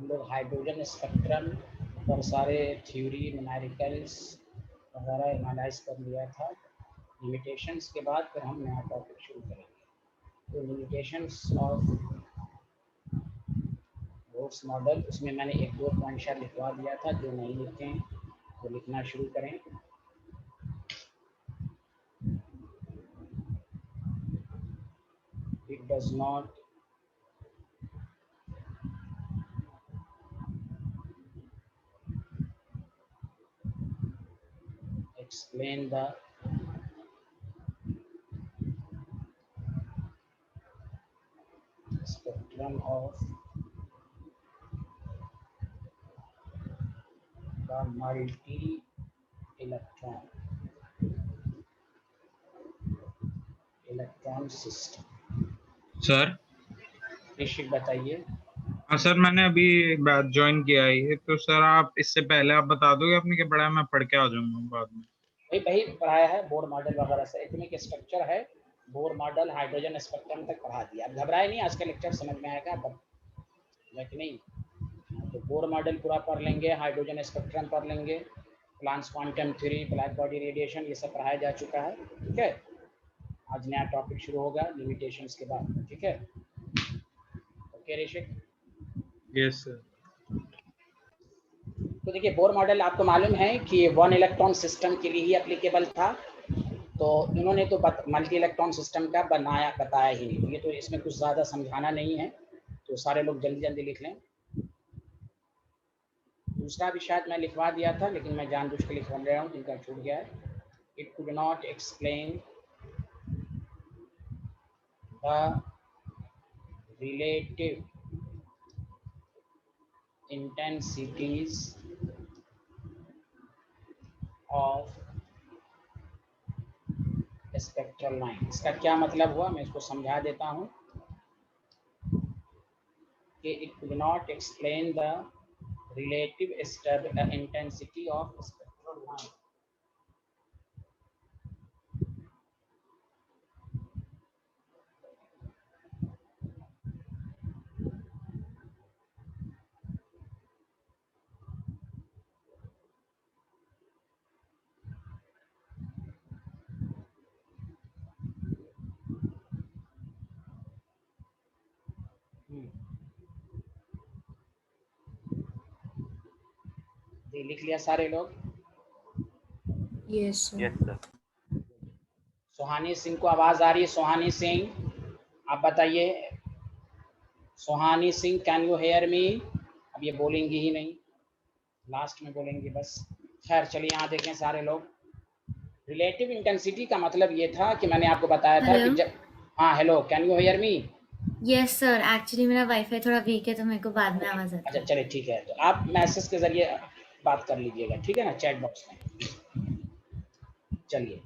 हम लोग hydrogen spectrum पर सारे थ्योरी न्यूमेरिकल्स वगैरह एनालाइज कर लिया था। लिमिटेशंस के बाद फिर हम नया टॉपिक शुरू करेंगे। तो लिमिटेशंस ऑफ बोर्स मॉडल, उसमें मैंने एक दो पॉइंट शायद लिखवा दिया था, जो नहीं लिखे हैं तो लिखना शुरू करें। It does not explain the spectrum of the multi-electron system। Sir Rishik बताइए। हाँ सर, मैंने अभी बैच ज्वाइन किया है, तो सर आप इससे पहले आप बता दोगे आपने क्या पढ़ा है, मैं पढ़ के आ जाऊंगा बाद में। वही पढ़ाया है, बोर मॉडल वगैरह से एटॉमिक स्ट्रक्चर है, बोर मॉडल हाइड्रोजन स्पेक्ट्रम तक पढ़ा दिया। अब घबराए नहीं, आज का लेक्चर समझ में आएगा कि नहीं। तो बोर मॉडल पूरा पढ़ लेंगे, हाइड्रोजन स्पेक्ट्रम पढ़ लेंगे, Planck's quantum theory, black body radiation, ये सब पढ़ाया जा चुका है। ठीक है, आज नया टॉपिक शुरू होगा लिमिटेशंस के बाद। ठीक है, ओके ऋषिक। Yes sir. तो देखिए, बोर मॉडल आपको मालूम है कि वन इलेक्ट्रॉन सिस्टम के लिए ही एप्लीकेबल था। तो इन्होंने तो मल्टी इलेक्ट्रॉन सिस्टम का बताया ही नहीं। ये तो इसमें कुछ ज़्यादा समझाना नहीं है, तो सारे लोग जल्दी जल्दी लिख लें। दूसरा भी शायद मैं लिखवा दिया था, लेकिन मैं जानबूझ के लिखवा रहा हूँ, जिनका छूट गया है। It could not explain the relative intensities of spectral line। इसका क्या मतलब हुआ, मैं इसको समझा देता हूँ कि it could not explain the relative intensity of spectral line। लिख लिया सारे लोग? Yes sir. सुहानी सिंह को आवाज आ रही है? सुहानी सिंह, आप बताइए। Suhani Singh, can you hear me? अब ये बोलेंगी ही नहीं, लास्ट में बोलेंगे बस। खैर चलिए, यहाँ देखें सारे लोग। रिलेटिव इंटेंसिटी का मतलब ये था कि मैंने आपको बताया था कि जब, हाँ hello, can you hear me? Yes sir, actually मेरा वाईफाई थोड़ा वीक है तो मेरे को बाद में आवाज आती है। अच्छा चलिए ठीक है, तो आप मैसेज के जरिए बात कर लीजिएगा, ठीक है ना, चैट बॉक्स में। चलिए,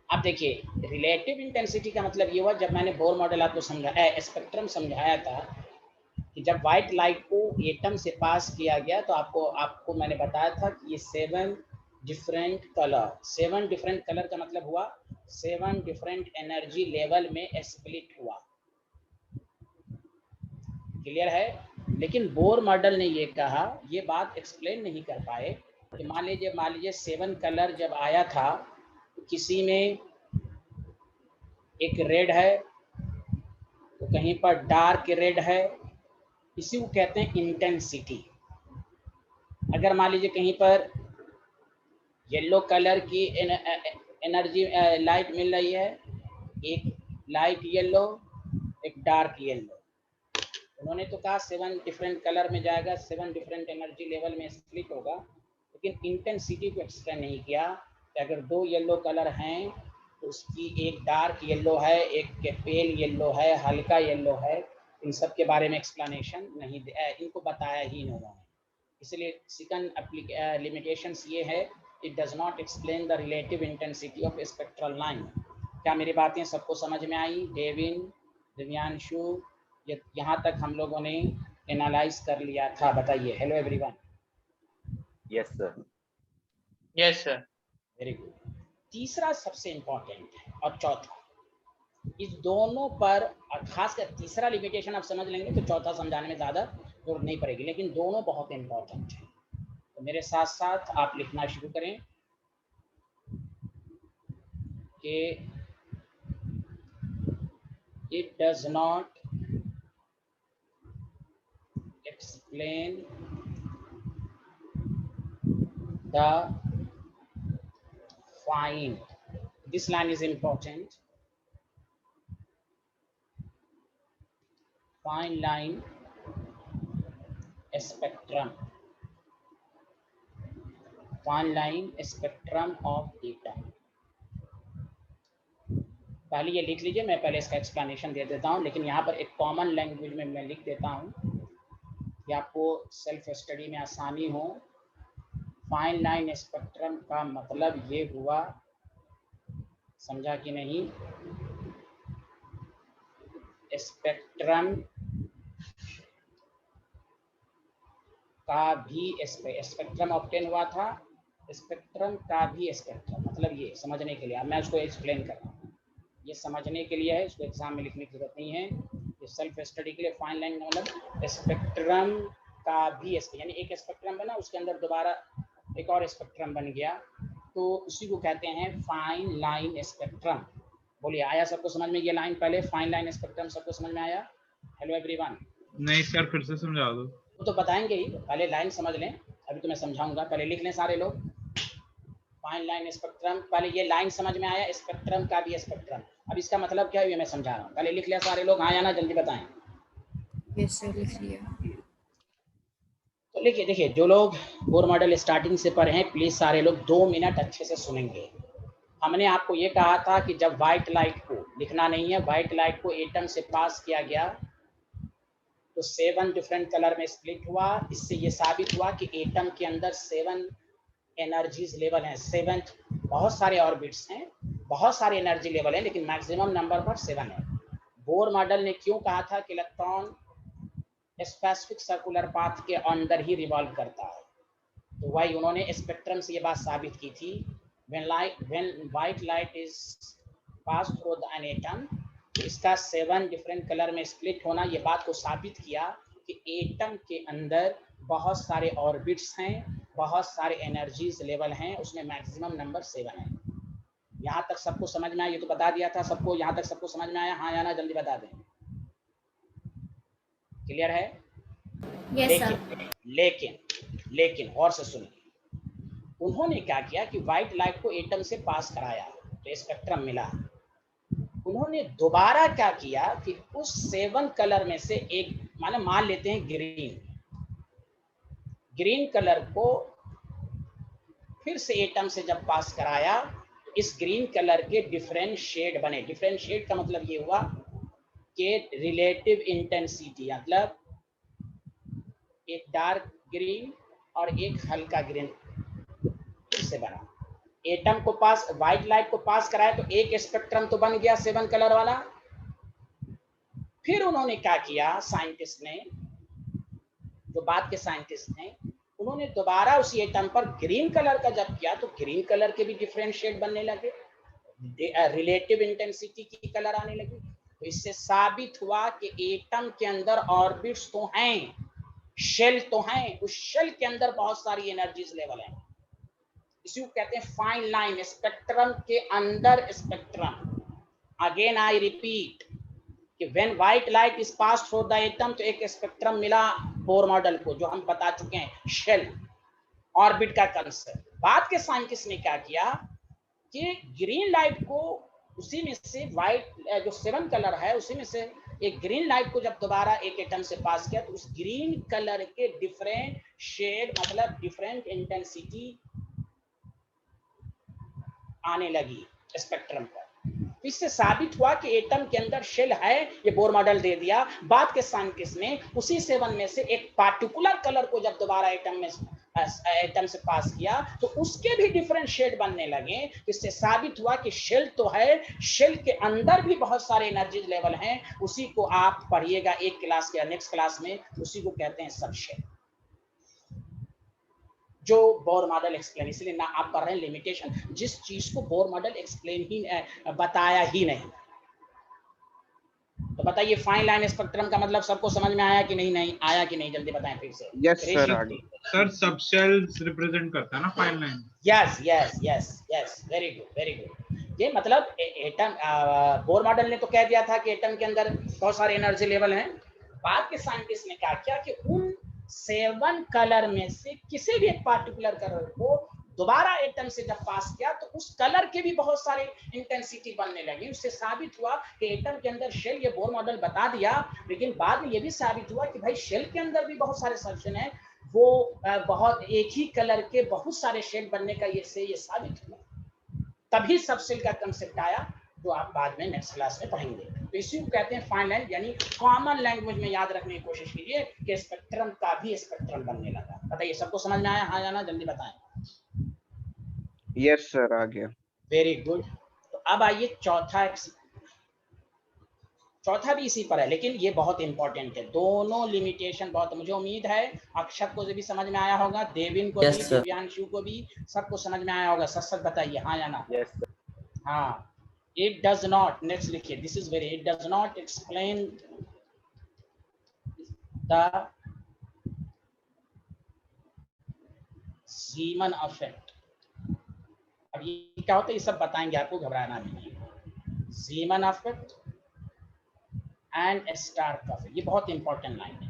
अब देखिए, रिलेटिव इंटेंसिटी का मतलब ये हुआ, जब मैंने बोर मॉडल आपको समझाया, स्पेक्ट्रम समझाया था, कि जब व्हाइट लाइट को एटम से पास किया गया तो आपको मैंने बताया था कि ये 7 डिफरेंट कलर का मतलब हुआ 7 डिफरेंट एनर्जी लेवल में स्प्लिट हुआ। क्लियर है? लेकिन बोर मॉडल ने ये कहा, ये बात एक्सप्लेन नहीं कर पाए कि मान लीजिए 7 कलर जब आया था, तो किसी में एक रेड है, तो कहीं पर डार्क रेड है, इसी को कहते हैं इंटेंसिटी। अगर मान लीजिए कहीं पर येलो कलर की एनर्जी लाइट मिल रही है, एक लाइट येलो, एक डार्क येलो, उन्होंने तो कहा 7 डिफरेंट कलर में जाएगा, 7 डिफरेंट एनर्जी लेवल में स्प्लिट होगा, लेकिन इंटेंसिटी को एक्सप्लेन नहीं किया कि अगर 2 येलो कलर हैं तो उसकी एक डार्क येलो है, एक पेल येलो है, हल्का येलो है, इन सब के बारे में एक्सप्लेनेशन नहीं, इनको बताया ही नहीं उन्होंने। इसलिए सेकंड लिमिटेशंस ये है, it does not explain the relative intensity of spectral line. क्या मेरी बातें सबको समझ में आई? डेविन, दिव्यांशु, यहाँ तक हम लोगों ने एनालाइज कर लिया था, बताइए। Hello everyone. Yes sir. Yes sir. Very good. तीसरा सबसे इंपॉर्टेंट है, और चौथा, इस दोनों पर, खासकर तीसरा लिमिटेशन आप समझ लेंगे तो चौथा समझाने में ज़्यादा जरूरत नहीं पड़ेगी, लेकिन दोनों बहुत इंपॉर्टेंट है। तो मेरे साथ साथ आप लिखना शुरू करें कि it does not explain the find. This line is important. Fine line spectrum. Fine line spectrum of atom. पहले ये लिख लीजिए, मैं पहले इसका एक्सप्लेनेशन दे देता हूँ, लेकिन यहाँ पर एक कॉमन लैंग्वेज में मैं लिख देता हूँ कि आपको सेल्फ स्टडी में आसानी हो। फाइन लाइन स्पेक्ट्रम का मतलब ये हुआ, समझा कि नहीं? स्पेक्ट्रम का भी स्पेक्ट्रम ऑब्टेन हुआ था, स्पेक्ट्रम का भी स्पेक्ट्रम, मतलब ये समझने के लिए, अब मैं उसको एक्सप्लेन कर रहा हूँ, ये समझने के लिए है, इसको एग्जाम में लिखने की जरूरत नहीं है। ये सेल्फ स्टडी के लिए फाइन लाइन का मतलब स्पेक्ट्रम का भी, यानी एक स्पेक्ट्रम बना, उसके अंदर दोबारा एक और स्पेक्ट्रम बन गया, तो उसी को कहते हैं फाइन लाइन स्पेक्ट्रम। बोलिए, आया सबको समझ में ये लाइन? पहले फाइन लाइन स्पेक्ट्रम सबको समझ में आया? Hello everyone. नहीं सर, फिर से समझा दो। तो बताएंगे ही, पहले लाइन समझ लें, अभी तो मैं समझाऊंगा, पहले लिख लें सारे लोग। फाइन लाइन स्पेक्ट्रम, पहले ये लाइन समझ में आया, स्पेक्ट्रम का भी स्पेक्ट्रम। अब इसका मतलब क्या है ये मैं समझा रहा हूँ, पहले लिख लिया सारे लोग? हाँ या ना, जल्दी बताएं। यस सर, लिख लिया। तो लिखिए, देखिए जो लोग बोर मॉडल स्टार्टिंग से पढ़े हैं, प्लीज सारे लोग 2 मिनट अच्छे से सुनेंगे। हमने आपको ये कहा था कि जब व्हाइट लाइट को, लिखना नहीं है, व्हाइट लाइट को एटम से पास किया गया तो 7 डिफरेंट कलर में स्प्लिट हुआ। इससे ये साबित हुआ कि एटम के अंदर 7 एनर्जीज लेवल हैं, 7 बहुत सारे ऑर्बिट्स हैं, बहुत सारे एनर्जी लेवल हैं, लेकिन मैक्सिमम नंबर पर 7 है। बोर मॉडल ने क्यों कहा था कि इलेक्ट्रॉन स्पेसिफिक सर्कुलर पाथ के अंदर ही रिवॉल्व करता है? तो वही उन्होंने स्पेक्ट्रम से ये बात साबित की थी। when white light is passed through an atom, इसका 7 डिफरेंट कलर में स्प्लिट होना, ये बात को साबित किया कि एटम के अंदर बहुत सारे ऑर्बिट्स हैं, बहुत सारे एनर्जीज लेवल हैं, उसमें मैक्सिमम नंबर 7 है। यहाँ तक सबको समझ में आया? ये तो बता दिया था सबको, यहाँ तक सबको समझ में आया? हाँ या ना, जल्दी बता दें। क्लियर है? Yes sir. लेकिन और से सुनिए, उन्होंने क्या किया कि व्हाइट लाइट को एटम से पास कराया तो स्पेक्ट्रम मिला। उन्होंने दोबारा क्या किया कि उस 7 कलर में से एक, मान लेते हैं ग्रीन कलर को फिर से एटम से जब पास कराया तो इस ग्रीन कलर के डिफरेंट शेड बने। डिफरेंट शेड का मतलब ये हुआ कि रिलेटिव इंटेंसिटी, मतलब एक डार्क ग्रीन और एक हल्का ग्रीन से बना। एटम को पास, व्हाइट लाइट को पास कराया तो एक स्पेक्ट्रम तो बन गया 7 कलर वाला। फिर उन्होंने क्या किया, साइंटिस्ट ने, जो बाद के साइंटिस्ट हैं, उन्होंने दोबारा उसी एटम पर ग्रीन कलर का जब किया तो ग्रीन कलर के भी डिफरेंट शेड बनने लगे, रिलेटिव इंटेंसिटी की कलर आने लगी। तो इससे साबित हुआ कि एटम के अंदर ऑर्बिट्स तो हैं, शेल तो हैं, उस शेल के अंदर बहुत सारी एनर्जीज लेवल हैं। इसी को कहते हैं फाइन लाइन स्पेक्ट्रम के अंदर स्पेक्ट्रम। अगेन आई रिपीट कि when white light is passed through the atom, तो एक स्पेक्ट्रम मिला बोर मॉडल को, जो हम बता चुके हैं, शेल ऑर्बिट का कंसेप्ट। बाद के साइंटिस्ट ने क्या किया कि ग्रीन लाइट को उसी में से, व्हाइट जो 7 कलर है उसी में से एक ग्रीन लाइट को जब दोबारा एक एटम से पास किया तो उस ग्रीन कलर के डिफरेंट शेड, मतलब डिफरेंट इंटेंसिटी आने लगी स्पेक्ट्रम पर। इससे साबित हुआ कि एटम के अंदर शेल है, ये बोर मॉडल दे दिया। बाद के साइंटिस्ट ने उसी 7 में से एक पार्टिकुलर कलर को जब दोबारा एटम से पास किया तो उसके भी डिफरेंट शेड बनने लगे। इससे साबित हुआ कि शेल तो है, शेल के अंदर भी बहुत सारे एनर्जी लेवल हैं। उसी को आप पढ़िएगा एक क्लास के नेक्स्ट क्लास में, उसी को कहते हैं सब शेल, जो बोर मॉडल एक्सप्लेन। इसलिए ना आप पढ़ रहे हैं लिमिटेशन, जिस चीज को बोर मॉडल एक्सप्लेन ही बताया ही नहीं, तो बताइए फाइन लाइन स्पेक्ट्रम का मतलब सबको समझ में आया कि नहीं? नहीं आया कि नहीं? जल्दी बताएं फिर से। यस सर, आगे सर सब सेल्स रिप्रेजेंट करता है ना fine line. Yes yes yes yes, very good very good. ये मतलब एटम, बोर मॉडल ने तो कह दिया था कि एटम के अंदर बहुत सारे एनर्जी लेवल हैं। बाद के साइंटिस्ट ने कहा क्या कि उन 7 कलर में से किसी भी एक पार्टिकुलर कलर को दोबारा एटम से जब पास किया तो उस कलर के भी बहुत सारे इंटेंसिटी बनने लगी। उससे साबित हुआ कि एटम के अंदर शेल, ये बोर मॉडल बता दिया, लेकिन बाद में ये भी साबित हुआ कि भाई शेल के अंदर भी बहुत सारे सब्सटेंस हैं, वो बहुत एक ही कलर के बहुत सारे शेड बनने का ये साबित हुआ। तभी सबसेल का कंसेप्ट आया, जो आप बाद में नेक्स्ट क्लास में पढ़ेंगे। तो इसी को कहते हैं फाइन लाइन, यानी कॉमन लैंग्वेज में याद रखने की कोशिश कीजिए कि स्पेक्ट्रम का भी स्पेक्ट्रम बनने लगा। बताइए सबको समझ में आया? हाँ या ना? जल्दी बताएं। यस सर, आगे वेरी गुड। तो अब आइए चौथा भी इसी पर है, लेकिन ये बहुत इंपॉर्टेंट है। दोनों लिमिटेशन बहुत, मुझे उम्मीद है अक्षत को भी समझ में आया होगा, देविन को भी, दिव्यांशु को भी, सबको समझ में आया होगा। सच सच बताइए हाँ या ना? Yes, sir. हाँ। इट डज नॉट, नेक्स्ट लिखिए, this is very, it does not explain the Zeeman effect. अब ये क्या होता है, ये सब बताएंगे आपको, घबराना नहीं है। ज़ीमन इफेक्ट एंड स्टार्क इफेक्ट, ये बहुत इंपॉर्टेंट लाइन है।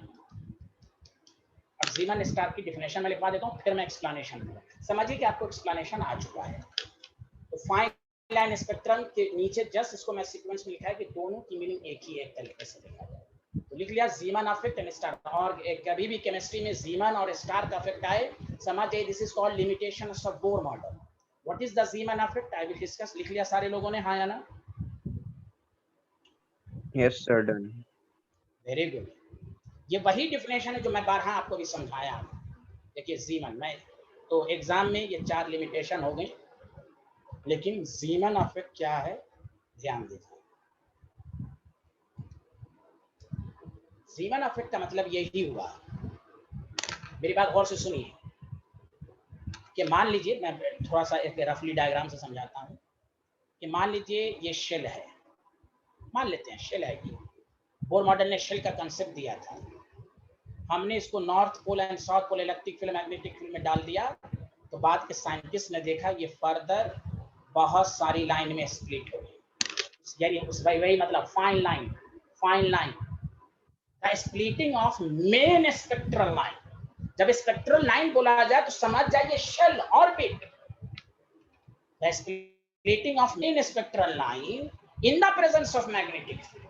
अब ज़ीमन स्टार्क की डेफिनेशन में लिखवा देता हूँ, फिर मैं एक्सप्लेनेशन दूंगा। समझिए कि आपको एक्सप्लेनेशन आ चुका है। तो फाइन लाइन स्पेक्ट्रम के नीचे जस्ट इसको मैं सीक्वेंस में लिखा है कि दोनों की मीनिंग एक ही, एक तरीके से लिखा जाए। तो लिख लिया ज़ीमन इफेक्ट एंड स्टार्क। और कभी भी केमिस्ट्री में ज़ीमन और स्टार्क इफेक्ट आए, समझ जाइए this is called limitation of Bohr model. What is the Zeeman effect? I will discuss. लिख लिया सारे लोगों ने हाँ या ना? Yes sir, done. Very good. ये वही डेफिनेशन है जो मैं बारहा आपको भी समझाया। देखिए ज़ीमन में तो एग्जाम में ये 4 लिमिटेशन हो गई, लेकिन ज़ीमन इफेक्ट क्या है ध्यान दीजिए। ज़ीमन इफेक्ट का मतलब यही हुआ, मेरी बात गौर से सुनिए, कि मान लीजिए मैं थोड़ा सा एक रफली डायग्राम से समझाता हूँ कि मान लीजिए ये शेल है, मान लेते हैं शेल है। ये बोर मॉडल ने शेल का कंसेप्ट दिया था, हमने इसको north pole and south pole electric field magnetic field में डाल दिया। तो बाद के साइंटिस्ट ने देखा ये फर्दर बहुत सारी लाइन में स्प्लिट हो गई, यानी उस वही मतलब fine line the splitting of main spectral line. जब स्पेक्ट्रल लाइन बोला जाए तो समझ जाइए shell orbit, the splitting of main spectral line in the presence of magnetic field.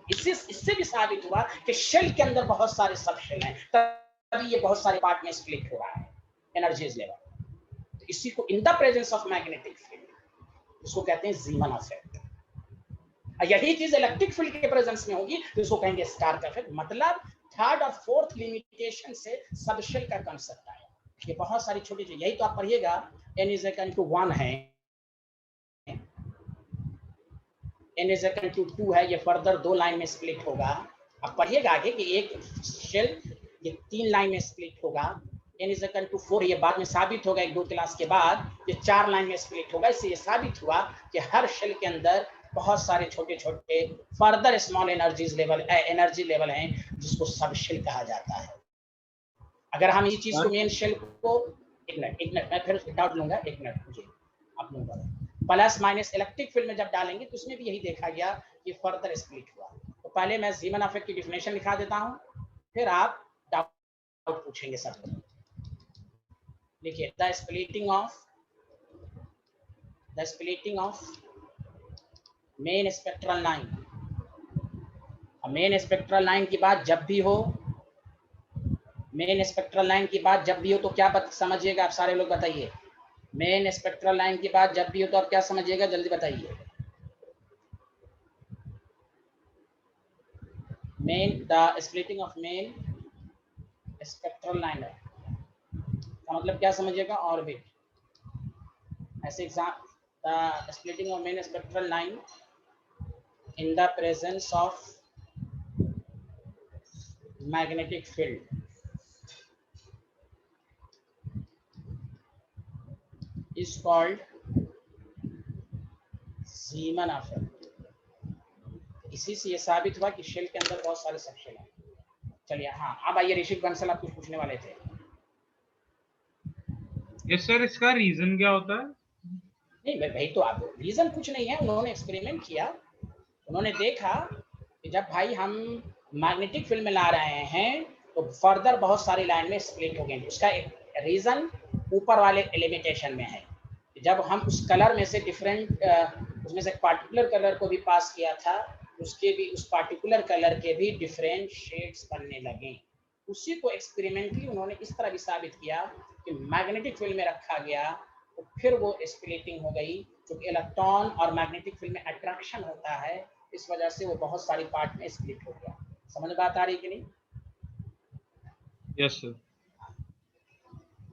इससे भी साबित हुआ कि शेल के अंदर बहुत सारे सब शेल हैं, तभी ये बहुत सारे पार्ट में स्प्लिट हो रहा है एनर्जीज लेवल। तो इसी को इन the presence of magnetic field, इसको कहते हैं ज़ीमन इफेक्ट। यही चीज इलेक्ट्रिक फील्ड के प्रेजेंस में होगी तो इसको कहेंगे स्टार्क इफेक्ट। मतलब थर्ड और फोर्थ लिमिटेशन से सबशेल का कंसेप्ट आया। ये बहुत सारी छोटी चीज, यही तो आप पढ़िएगा, n is equal to 1 है, n is equal to 2 है, ये फर्दर 2 लाइन में स्प्लिट होगा। अब पढ़िएगा आगे कि एक शेल ये 3 लाइन में स्प्लिट होगा, n is equal to 4, ये बाद में साबित होगा 1-2 क्लास के बाद, ये 4 लाइन में स्प्लिट होगा। इससे ये साबित हुआ कि हर शेल के अंदर बहुत सारे छोटे छोटे फर्दर स्मॉल एनर्जी लेवल हैं, जिसको सब शेल कहा जाता है। अगर हम इस चीज को मेन शेल को, एक मिनट मैं फिर डाउट लूंगा, एक मिनट मुझे आप लोगों का प्लस माइनस इलेक्ट्रिक फील्ड में जब डालेंगे तो उसमें भी यही देखा गया कि फर्दर स्प्लिट हुआ। तो पहले मैं ज़ीमन इफेक्ट की डेफिनेशन लिखा देता हूं, फिर आप डाउट पूछेंगे सब। देखिए the splitting of main spectral line. Main spectral line की बात जब भी हो, मेन स्पेक्ट्रल लाइन की बात जब भी हो तो क्या समझिएगा आप सारे लोग बताइए। मेन स्पेक्ट्रल लाइन की बात जब भी हो तो आप क्या समझिएगा, जल्दी बताइए। Main the splitting of main spectral line का मतलब क्या समझिएगा, ऑर्बिट। ऐसे exam the splitting of main spectral line in the presence of magnetic field is called Zeeman effect। इसी से ये साबित हुआ कि शेल के अंदर बहुत सारे सब शेल हैं। चलिए हाँ, अब आइए ऋषिक बंसल, आप कुछ पूछने वाले थे। यस सर, इसका रीजन क्या होता है? नहीं भाई, तो आप रीजन कुछ नहीं है, उन्होंने एक्सपेरिमेंट किया, उन्होंने देखा कि जब भाई हम मैग्नेटिक फील्ड में ला रहे हैं तो फर्दर बहुत सारी लाइन में स्प्लिट हो गई। उसका एक रीजन ऊपर वाले लिमिटेशन में है। जब हम उस कलर में से डिफरेंट उसमें से पार्टिकुलर कलर को भी पास किया था, उसके भी उस पार्टिकुलर कलर के भी डिफरेंट शेड्स बनने लगे। उसी को एक्सपेरिमेंटली उन्होंने इस तरह भी साबित किया कि मैग्नेटिक फील्ड में रखा गया तो फिर वो स्प्लिटिंग हो गई, क्योंकि इलेक्ट्रॉन और मैग्नेटिक फील्ड में अट्रैक्शन होता है, इस वजह से वो बहुत सारी पार्ट में स्प्लिट हो गया। समझ बात आ रही कि नहीं? Yes sir.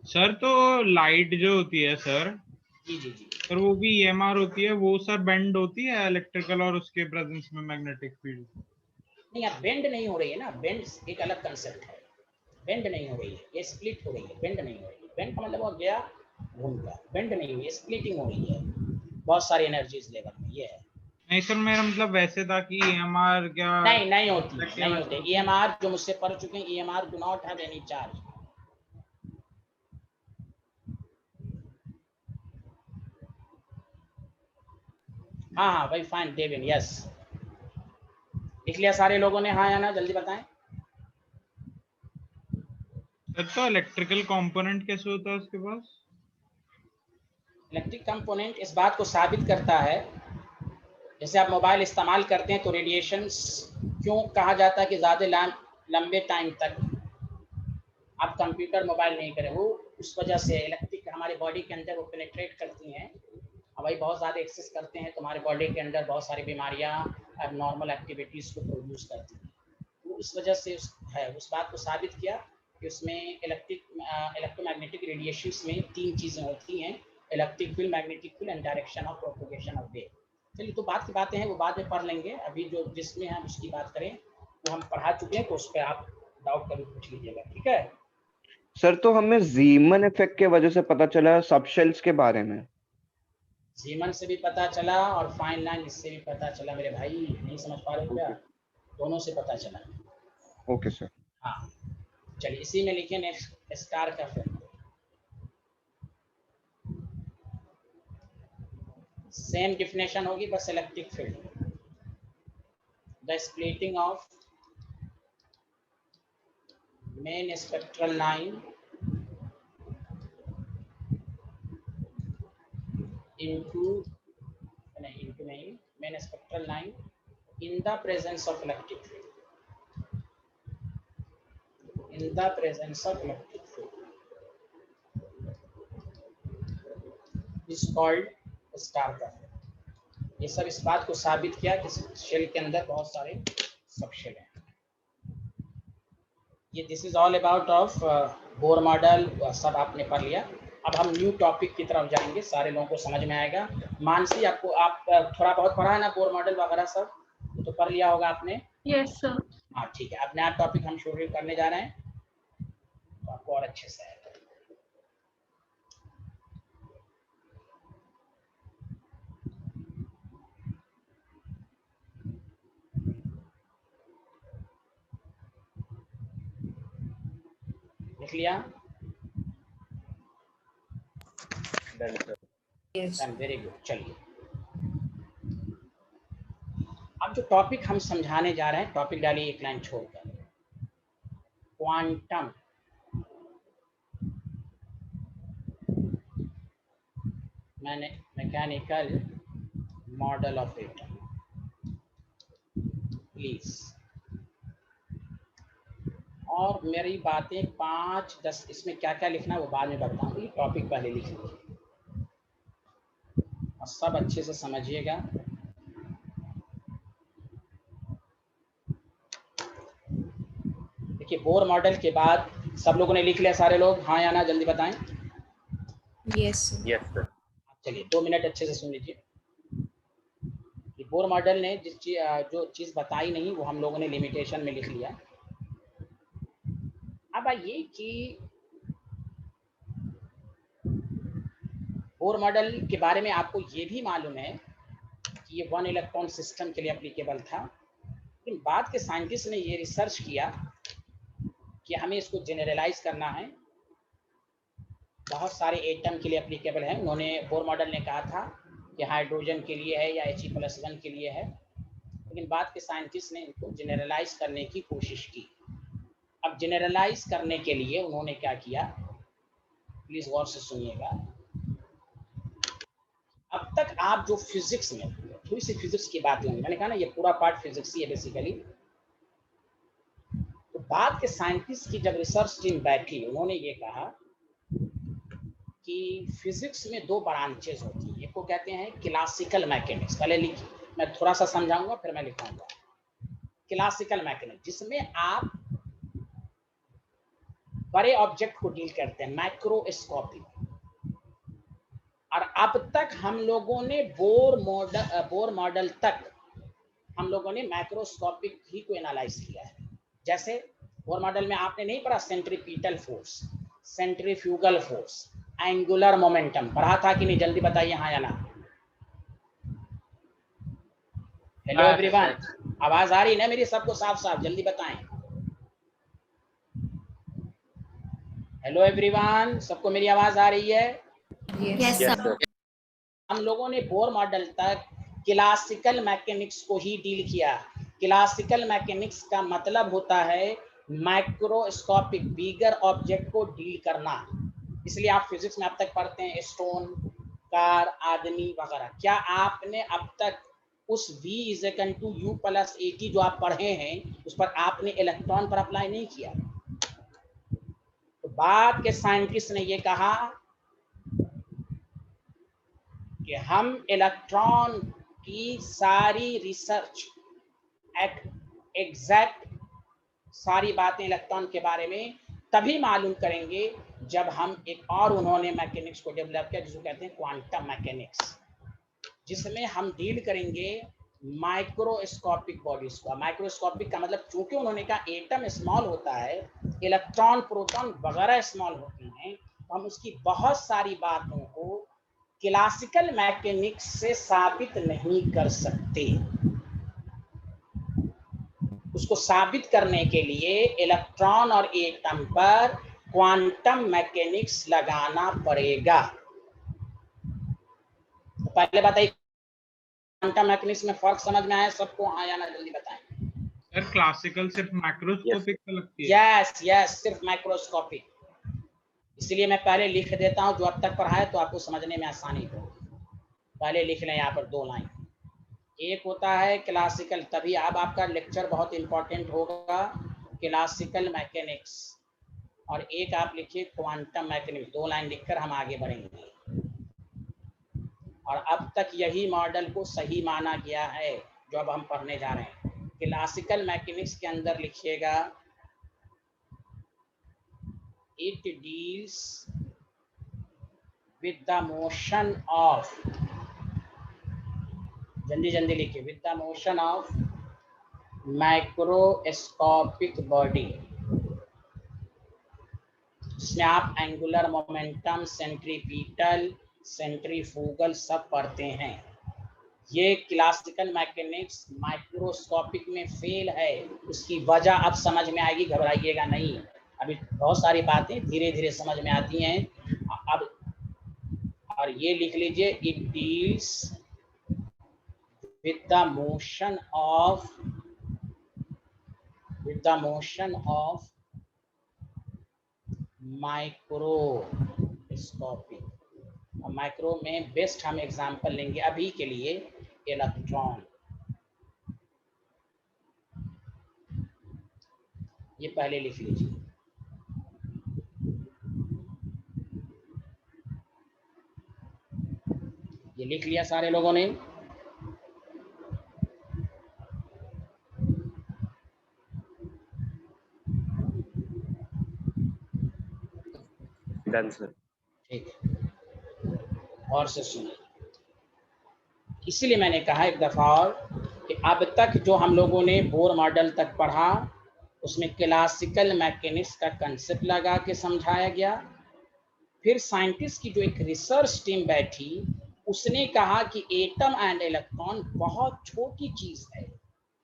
सर तो लाइट जो होती है सर, जी जी जी। सर वो भी EMR होती है, वो सर बेंड होती है इलेक्ट्रिकल और उसके प्रेजेंस में मैग्नेटिक फील्ड? नहीं यार, बेंड नहीं हो रही है ना, बेंड एक अलग कंसेप्ट है। बेंड नहीं हो रही है, ये स्प्लिट हो रही है, बेंड नहीं हो रही है। बेंड का मतलब वो गया घूम गया, बेंड नहीं हुई है, स्प्लिटिंग हो रही है बहुत सारी एनर्जीज लेवल में, ये है। नहीं सर, मेरा मतलब वैसे था कि EMR क्या नहीं होती है, नहीं होते। होती? EMR जो मुझसे पढ़ चुके हैं, EMR do not have any charge. हाँ भाई फाइन डेविन, यस। लिख लिया सारे लोगों ने हाँ या ना, जल्दी बताएं। सर तो इलेक्ट्रिकल कंपोनेंट कैसे होता है उसके पास? इलेक्ट्रिक कंपोनेंट इस बात को साबित करता है, जैसे आप मोबाइल इस्तेमाल करते हैं तो रेडिएशन क्यों कहा जाता है कि ज़्यादा लंबे टाइम तक आप कंप्यूटर मोबाइल नहीं करें, वो उस वजह से इलेक्ट्रिक हमारी बॉडी के अंदर वो पेनिट्रेट करती हैं और भाई बहुत ज़्यादा एक्सेस करते हैं तो हमारे बॉडी के अंदर बहुत सारी बीमारियाँ अब नॉर्मल एक्टिविटीज़ को प्रोड्यूस करती हैं। तो उस वजह से उस बात को साबित किया कि उसमें इलेक्ट्रोमैग्नेटिक रेडिएशंस में 3 चीज़ें होती हैं: electric field, magnetic field and direction of propagation of wave. चलिए, तो बात की बातें हैं वो बाद में पढ़ लेंगे, अभी जो जिसमें हम उसकी बात करें वो हम पढ़ा चुके हैं, तो उस पर आप डाउट कभी पूछ लीजिएगा, ठीक है? सर तो हमें जीमन इफेक्ट के वजह से पता चला सबशेल्स के बारे में। जीमन से भी पता चला और फाइन लाइन इससे भी पता चला मेरे भाई, नहीं समझ पा रहे हो क्या? दोनों से पता चला। Okay sir. हाँ चलिए, इसी में लिखे नेक्स्ट स्टार का फिल्म। सेम डिफिनेशन होगी बस electric field, the splitting of main spectral line into main spectral line in the presence of electric field, in the presence of electric field is called star का film. ये सब इस बात को साबित किया कि शेल के अंदर बहुत सारे सब शेल हैं। ये this is all about of Bohr model, सब आपने पढ़ लिया। अब हम न्यू टॉपिक की तरफ जाएंगे, सारे लोगों को समझ में आएगा। मानसी, आपको आप थोड़ा बहुत पढ़ा है ना बोर मॉडल वगैरह सब, तो पढ़ लिया होगा आपने? Yes sir. हाँ ठीक है, अब नया टॉपिक हम शुरू करने जा रहे हैं तो आपको और अच्छे से आएगा। लिख लिया? Done sir. Very good. चलिए, अब जो टॉपिक हम समझाने जा रहे हैं, टॉपिक डालिए एक लाइन छोड़कर, quantum mechanical model of atom. Please, और मेरी बातें 5-10 इसमें क्या क्या लिखना है वो बाद में बताऊंगा, ये टॉपिक पहले लिख लीजिए और सब अच्छे से समझिएगा। देखिए, बोर मॉडल के बाद सब लोगों ने लिख लिया, सारे लोग हाँ या ना जल्दी बताएं। Yes yes sir. चलिए 2 मिनट अच्छे से सुन लीजिए। कि बोर मॉडल ने जो चीज़ बताई नहीं वो हम लोगों ने लिमिटेशन में लिख लिया। अब आइए कि बोर मॉडल के बारे में आपको ये भी मालूम है कि ये 1 इलेक्ट्रॉन सिस्टम के लिए एप्लीकेबल था, लेकिन बाद के साइंटिस्ट ने ये रिसर्च किया कि हमें इसको जनरलाइज करना है, बहुत सारे एटम के लिए एप्लीकेबल है। उन्होंने बोर मॉडल ने कहा था कि हाइड्रोजन के लिए है या He+1 के लिए है, लेकिन बाद के साइंटिस्ट ने इनको जनरलाइज करने की कोशिश की। अब जनरलाइज करने के लिए उन्होंने क्या किया, प्लीज गौर से सुनिएगा। अब तक आप जो फिजिक्स में, थोड़ी सी फिजिक्स की बात लेंगे, मैंने कहा ना ये पूरा पार्ट फिजिक्स ही है बेसिकली। तो बाद के साइंटिस्ट की जब रिसर्च टीम बैठी, उन्होंने ये कहा कि फिजिक्स में दो ब्रांचेस होती हैं। एक को कहते हैं क्लासिकल मैकेनिक्स, पहले लिखिए, मैं थोड़ा सा समझाऊंगा फिर मैं लिखाऊंगा। क्लासिकल मैकेनिक्स जिसमें आप बड़े ऑब्जेक्ट को डील करते हैं, माइक्रोस्कोपिक। और अब तक हम लोगों ने बोर मॉडल तक हम लोगों ने माइक्रोस्कोपिक ही को एनालाइज किया है। जैसे बोर मॉडल में आपने नहीं पढ़ा centripetal force, centrifugal force, angular momentum पढ़ा था कि नहीं? जल्दी बताइए हाँ या ना। हेलो एवरीवन, आवाज आ रही ना मेरी सबको साफ साफ? जल्दी बताएं। हेलो एवरीवन, सबको मेरी आवाज आ रही है? Yes yes sir. सर। हम लोगों ने बोर मॉडल तक क्लासिकल मैकेनिक्स को ही डील किया। क्लासिकल मैकेनिक्स का मतलब होता है माइक्रोस्कोपिक, बिगर ऑब्जेक्ट को डील करना। इसलिए आप फिजिक्स में अब तक पढ़ते हैं स्टोन, कार, आदमी वगैरह। क्या आपने अब तक उस V=U+AT जो आप पढ़े हैं उस पर आपने इलेक्ट्रॉन पर अप्लाई नहीं किया? तो बाद के साइंटिस्ट ने ये कहा कि हम इलेक्ट्रॉन की सारी रिसर्च, एग्जैक्ट सारी बातें इलेक्ट्रॉन के बारे में तभी मालूम करेंगे जब हम एक और उन्होंने मैकेनिक्स को डेवलप किया जिसको कहते हैं क्वांटम मैकेनिक्स, जिसमें हम डील करेंगे माइक्रोस्कोपिक बॉडीज का। माइक्रोस्कोपिक का मतलब चूंकि उन्होंने कहा एटम स्मॉल होता है, इलेक्ट्रॉन, प्रोटॉन वगैरह स्मॉल होते हैं, तो हम उसकी बहुत सारी बातों को क्लासिकल मैकेनिक्स से साबित नहीं कर सकते। उसको साबित करने के लिए इलेक्ट्रॉन और एटम पर क्वांटम मैकेनिक्स लगाना पड़ेगा। तो पहले बताइए क्वांटम मैकेनिक्स में फर्क समझ में आया सबको? हाँ या ना, जल्दी बताएं। सर क्लासिकल सिर्फ माइक्रोस्कोपिक पे लगती है। यस यस, सिर्फ माइक्रोस्कोपिक। इसलिए मैं पहले लिख देता हूं जो अब तक पढ़ा है तो आपको समझने में आसानी हो। पहले लिख लें यहाँ पर 2 लाइन। एक होता है क्लासिकल, तभी अब आपका लेक्चर बहुत इंपॉर्टेंट होगा, क्लासिकल मैकेनिक्स, और एक आप लिखिए क्वांटम मैकेनिक्स। 2 लाइन लिखकर हम आगे बढ़ेंगे। और अब तक यही मॉडल को सही माना गया है जो अब हम पढ़ने जा रहे हैं। क्लासिकल मैकेनिक्स के अंदर लिखिएगा it deals with the motion of, जल्दी जल्दी लिखिए, with the motion of microscopic body, जिसमें आप एंगुलर मोमेंटम, सेंट्रीपिटल, सेंट्रीफ्यूगल सब पढ़ते हैं। ये क्लासिकल मैकेनिक्स माइक्रोस्कोपिक में फेल है, उसकी वजह अब समझ में आएगी, घबराइएगा नहीं। अभी बहुत सारी बातें धीरे धीरे समझ में आती हैं। अब और ये लिख लीजिए, it deals with the motion of microscopic. Micro में बेस्ट हम एग्जांपल लेंगे अभी के लिए इलेक्ट्रॉन। ये पहले लिख लीजिए। ये लिख लिया सारे लोगों ने? Done sir. ठीक है, और से सुनिए। इसीलिए मैंने कहा एक दफा और कि अब तक जो हम लोगों ने बोर मॉडल तक पढ़ा उसमें क्लासिकल मैकेनिक्स का कंसेप्ट लगा के समझाया गया। फिर साइंटिस्ट की जो एक रिसर्च टीम बैठी उसने कहा कि एटम एंड इलेक्ट्रॉन बहुत छोटी चीज है,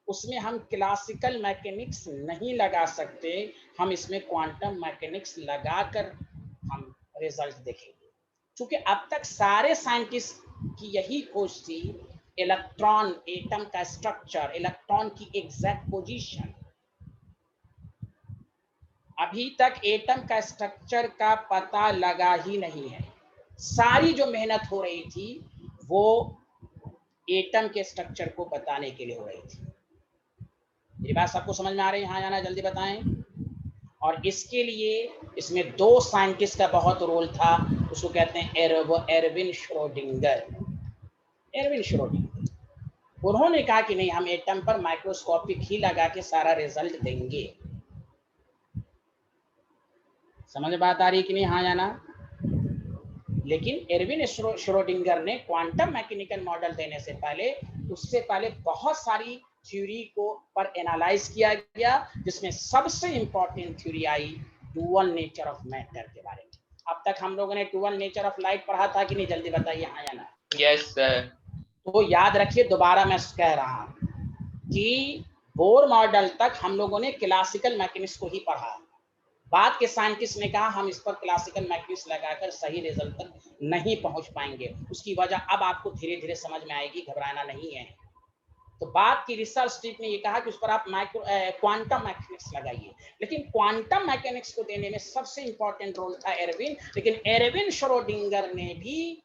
उसमें हम क्लासिकल मैकेनिक्स नहीं लगा सकते, हम इसमें क्वांटम मैकेनिक्स लगाकर हम रिजल्ट देखेंगे। क्योंकि अब तक सारे साइंटिस्ट की यही खोज थी, इलेक्ट्रॉन, एटम का स्ट्रक्चर, इलेक्ट्रॉन की एग्जैक्ट पोजीशन। अभी तक एटम का स्ट्रक्चर का पता लगा ही नहीं है। सारी जो मेहनत हो रही थी वो एटम के स्ट्रक्चर को बताने के लिए हो रही थी। मेरी बात सबको समझ में आ रही है? हाँ या ना, जल्दी बताएं। और इसके लिए इसमें दो साइंटिस्ट का बहुत रोल था, उसको कहते हैं एरविन श्रोडिंगर। एरविन श्रोडिंगर, उन्होंने कहा कि नहीं, हम एटम पर माइक्रोस्कोपिक ही लगा के सारा रिजल्ट देंगे। समझ में बात आ रही कि नहीं? हाँ या ना? लेकिन एरविन श्रोडिंगर ने क्वांटम मैकेनिकल मॉडल देने से पहले, उससे पहले बहुत सारी थ्योरी को पर एनालाइज किया गया, जिसमें सबसे important theory I dual nature of matter के बारे में। अब तक हम लोगों ने डुअल नेचर ऑफ लाइट पढ़ा था कि नहीं? जल्दी बताइए हाँ या ना। Yes sir. तो याद रखिए, दोबारा मैं कह रहा हूं कि बोर मॉडल तक हम लोगों ने क्लासिकल मैकेनिक्स को ही पढ़ा। बाद के साइंटिस्ट ने कहा हम इस पर क्लासिकल मैकेनिक्स लगाकर सही रिजल्ट तक नहीं पहुंच पाएंगे। उसकी वजह अब आपको धीरे धीरे समझ में आएगी, घबराना नहीं है। तो बाद की रिसर्च टीम ने ये कहा कि उस पर आप क्वांटम मैकेनिक्स लगाइए। लेकिन क्वांटम मैकेनिक्स को देने में सबसे इंपॉर्टेंट रोल था एरविन। लेकिन एरविन श्रोडिंगर ने भी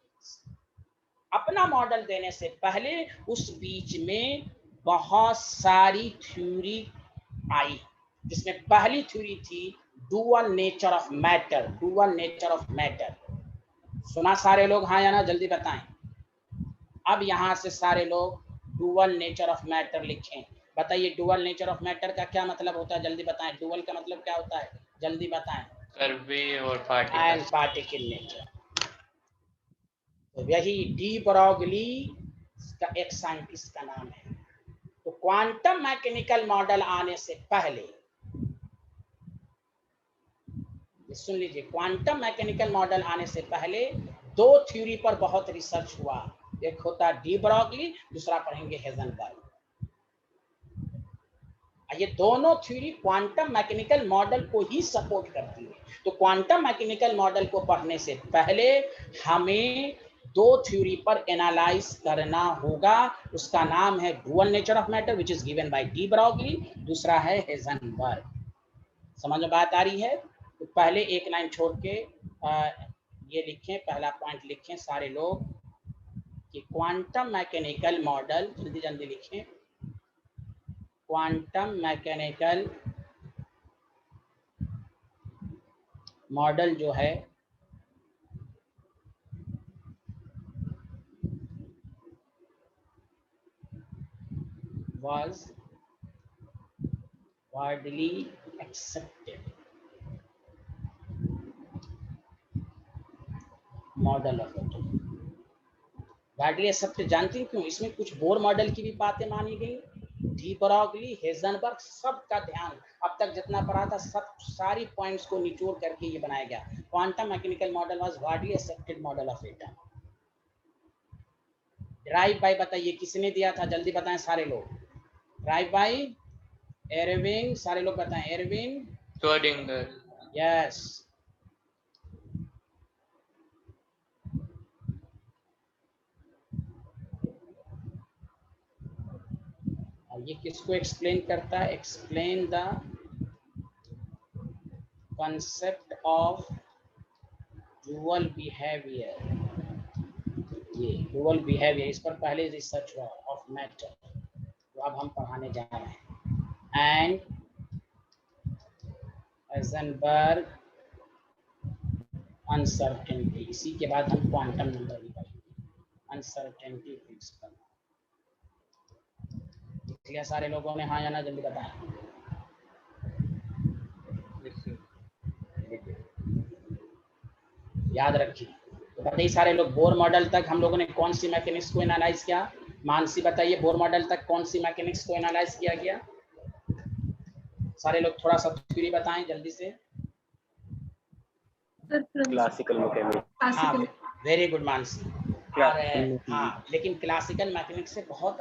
अपना मॉडल देने से पहले उस बीच में बहुत सारी थ्योरी आई, जिसमें पहली थ्योरी थी dual nature of matter. Dual nature of matter सुना सारे लोग? हाँ या ना, जल्दी बताएं। अब यहां से सारे लोग डुअल नेचर ऑफ मैटर लिखें। बताइए डुअल नेचर ऑफ मैटर का क्या मतलब होता है? जल्दी बताएं। डुअल का मतलब क्या होता है? जल्दी बताएं। कर्वे और एंड पार्टिकल। Particle nature. तो यही डी ब्रॉगली का एक साइंटिस्ट का नाम है। तो क्वांटम मैकेनिकल मॉडल आने से पहले, सुन लीजिए, क्वांटम मैकेनिकल मॉडल आने से पहले दो थ्योरी पर बहुत रिसर्च हुआ। एक होता डी ब्रॉगली, दूसरा पढ़ेंगे हेजनबर्ग। ये दोनों थ्योरी क्वांटम मैकेनिकल मॉडल को ही सपोर्ट करती है। तो क्वांटम मैकेनिकल मॉडल को पढ़ने से पहले हमें दो थ्योरी पर एनालाइज करना होगा। उसका नाम है dual nature of matter which is given by de Broglie, दूसरा है हेजनबर्ग। समझ में बात आ रही है? तो पहले एक लाइन छोड़ के ये लिखें, पहला पॉइंट लिखें सारे लोग कि क्वांटम मैकेनिकल मॉडल, जल्दी जल्दी लिखें, क्वांटम मैकेनिकल मॉडल जो है was widely accepted model of atom. Widely accepted जानती हैं क्यों? इसमें कुछ बोर मॉडल की भी बातें मानी गई, डी ब्रॉगली, हेजनबर्ग, सबका ध्यान अब तक जितना पढ़ा था, सब सारी पॉइंट्स को निचोड़ करके ये बनाया गया। Quantum mechanical model was widely accepted model of atom. Drive bye बताइए किसने दिया था? जल्दी बताएं सारे लोग। ड्राइव बाय एरविन, सारे लोग बताएं। Erwin Schrodinger. यस। ये किसको एक्सप्लेन करता है? Explain the concept of dual behavior। ये dual behavior, इस पर पहले रिसर्च हुआ ऑफ मैटर, तो अब हम पढ़ाने जा रहे हैं। एंड हेजनबर्ग अनसर्टेनिटी, इसी के बाद हम क्वांटम नंबर निकालेंगे। अनसर्टेनिटी प्रिंसिपल लिख लिया सारे लोगों ने? हाँ या ना, जल्दी बताएं। याद रखिए। तो बताइए सारे लोग, बोर मॉडल तक हम लोगों ने कौन सी मैकेनिक्स को एनालाइज किया? मानसी बताइए, बोर मॉडल तक कौन सी मैकेनिक्स को एनालाइज किया गया? सारे लोग थोड़ा सा थ्योरी बताएं जल्दी से। Classical mechanics. हाँ, वेरी गुड मानसी। हाँ, लेकिन क्लासिकल मैकेनिक्स से बहुत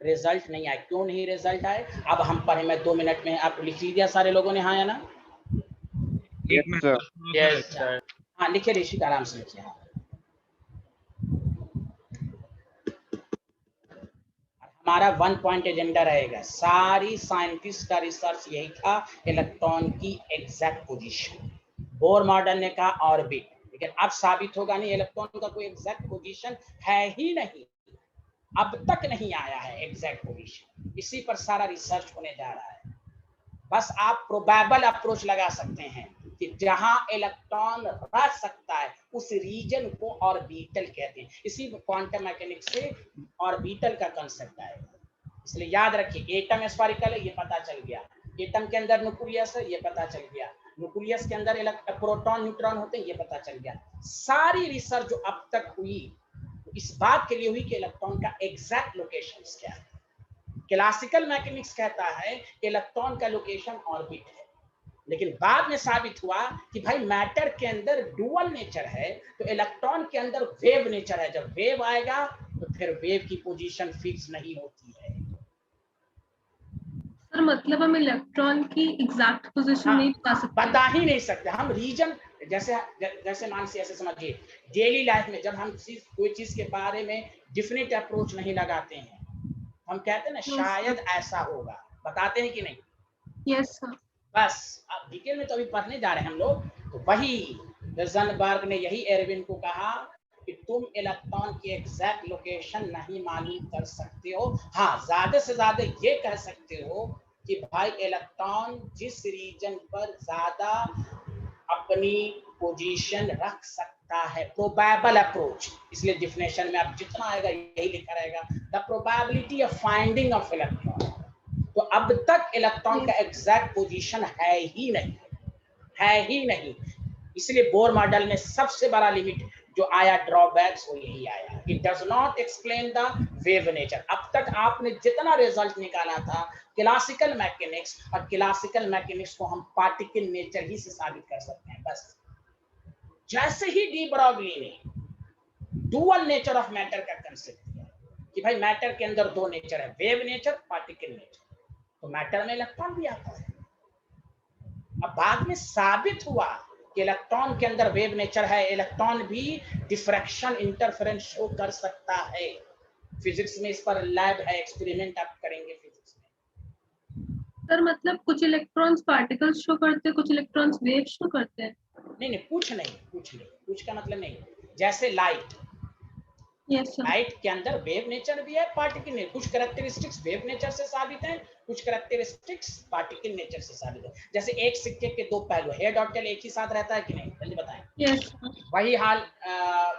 रिजल्ट नहीं आए। क्यों नहीं रिजल्ट आए? अब हम पढ़े, मैं 2 मिनट में आप लिख लीजिए सारे लोगों ने, हाँ या ना? एक Yes, sir. Minute Yes, sir. हाँ लिखिए ऋषिक, आराम से लिखिए। हाँ, हमारा 1 पॉइंट एजेंडा रहेगा। सारी साइंटिस्ट का रिसर्च यही था, इलेक्ट्रॉन की एग्जैक्ट पोजीशन। बोर मॉडल ने कहा ऑर्बिट, लेकिन अब साबित होगा नहीं, इलेक्ट्रॉन का कोई एग्जैक्ट पोजीशन है ही नहीं, अब तक नहीं आया है एग्जैक्ट पोजीशन। इसी पर सारा रिसर्च होने जा रहा है। बस आप प्रोबेबल अप्रोच लगा सकते हैं कि जहां इलेक्ट्रॉन रह सकता है उस रीजन को ऑर्बिटल कहते हैं। इसी क्वांटम मैकेनिक्स से ऑर्बिटल का कांसेप्ट आएगा। इसलिए याद रखिए, एटम स्फेरिकल है ये पता चल गया, एटम के अंदर न्यूक्लियस है ये पता चल गया, न्यूक्लियस के अंदर प्रोटॉन न्यूट्रॉन होते हैं ये पता चल गया। सारी रिसर्च जो अब तक हुई इस बात के लिए हुई कि इलेक्ट्रॉन का एग्जैक्ट लोकेशन क्या है। क्लासिकल मैकेनिक्स कहता है कि इलेक्ट्रॉन का लोकेशन ऑर्बिट है, लेकिन बाद में साबित हुआ कि भाई मैटर के अंदर डुअल नेचर है, तो इलेक्ट्रॉन के अंदर वेव नेचर है। जब वेव आएगा तो फिर वेव की पोजीशन फिक्स नहीं होती है। सर मतलब हम इलेक्ट्रॉन की एग्जैक्ट पोजीशन हाँ, नहीं बता सकते? बता ही नहीं सकते हम। रीजन जैसे मान से ऐसे समझिए, डेली लाइफ में जब हम कोई चीज के बारे में डिफिनिट अप्रोच नहीं लगाते हैं, हम कहते हैं ना शायद ऐसा होगा, बताते हैं कि नहीं? Yes sir. बस अब डिटेल में तो अभी पढ़ने जा रहे हैं हम लोग। तो वही रोजनबर्ग ने यही एरविन को कहा कि तुम इलेक्ट्रॉन की एग्जैक्ट लोकेशन नहीं मालूम कर सकते हो। हाँ, ज्यादा से ज्यादा ये कह सकते हो कि भाई इलेक्ट्रॉन जिस रीजन पर ज्यादा अपनी पोजीशन रख सकता है, प्रोबेबल अप्रोच। इसलिए डिफिनेशन में अब जितना आएगा यही लिखा रहेगा, the probability of finding of electron. तो अब तक इलेक्ट्रॉन का एग्जैक्ट पोजीशन है ही नहीं। इसलिए बोर मॉडल में सबसे बड़ा लिमिट जो आया, ड्रॉबैक्स, वो यही आया, it does not explain the wave nature. अब तक आपने जितना रिजल्ट निकाला था क्लासिकल मैकेनिक्स, और क्लासिकल मैकेनिक्स को हम पार्टिकल नेचर ही से साबित कर सकते हैं बस। जैसे ही डी ब्रॉगली ने डुअल नेचर ऑफ मैटर का कंसेप्ट दिया कि भाई मैटर के अंदर दो नेचर है, वेव नेचर, पार्टिकल नेचर, तो मैटर में इलेक्ट्रॉन भी आता है। अब बाद में साबित हुआ कि इलेक्ट्रॉन के अंदर वेव नेचर है, इलेक्ट्रॉन भी डिफ्रैक्शन इंटरफेरेंस शो कर सकता है। फिजिक्स में इस पर लैब है, एक्सपेरिमेंट आप करेंगे फिजिक्स में। सर मतलब कुछ इलेक्ट्रॉन्स पार्टिकल्स शो करते हैं, कुछ इलेक्ट्रॉन्स वेव शो करते हैं? नहीं, कुछ का मतलब नहीं। जैसे लाइट, यस सर। लाइट के अंदर वेव नेचर भी है, पार्टिकल नेचर। कुछ कैरेक्टरिस्टिक्स वेव नेचर से साबित हैं, कुछ कैरेक्टरिस्टिक्स पार्टिकल नेचर से साबित है। जैसे एक सिक्के के दो पहलू, हेड और टेल एक ही साथ रहता है कि नहीं, जल्दी बताएं। यस। वही हाल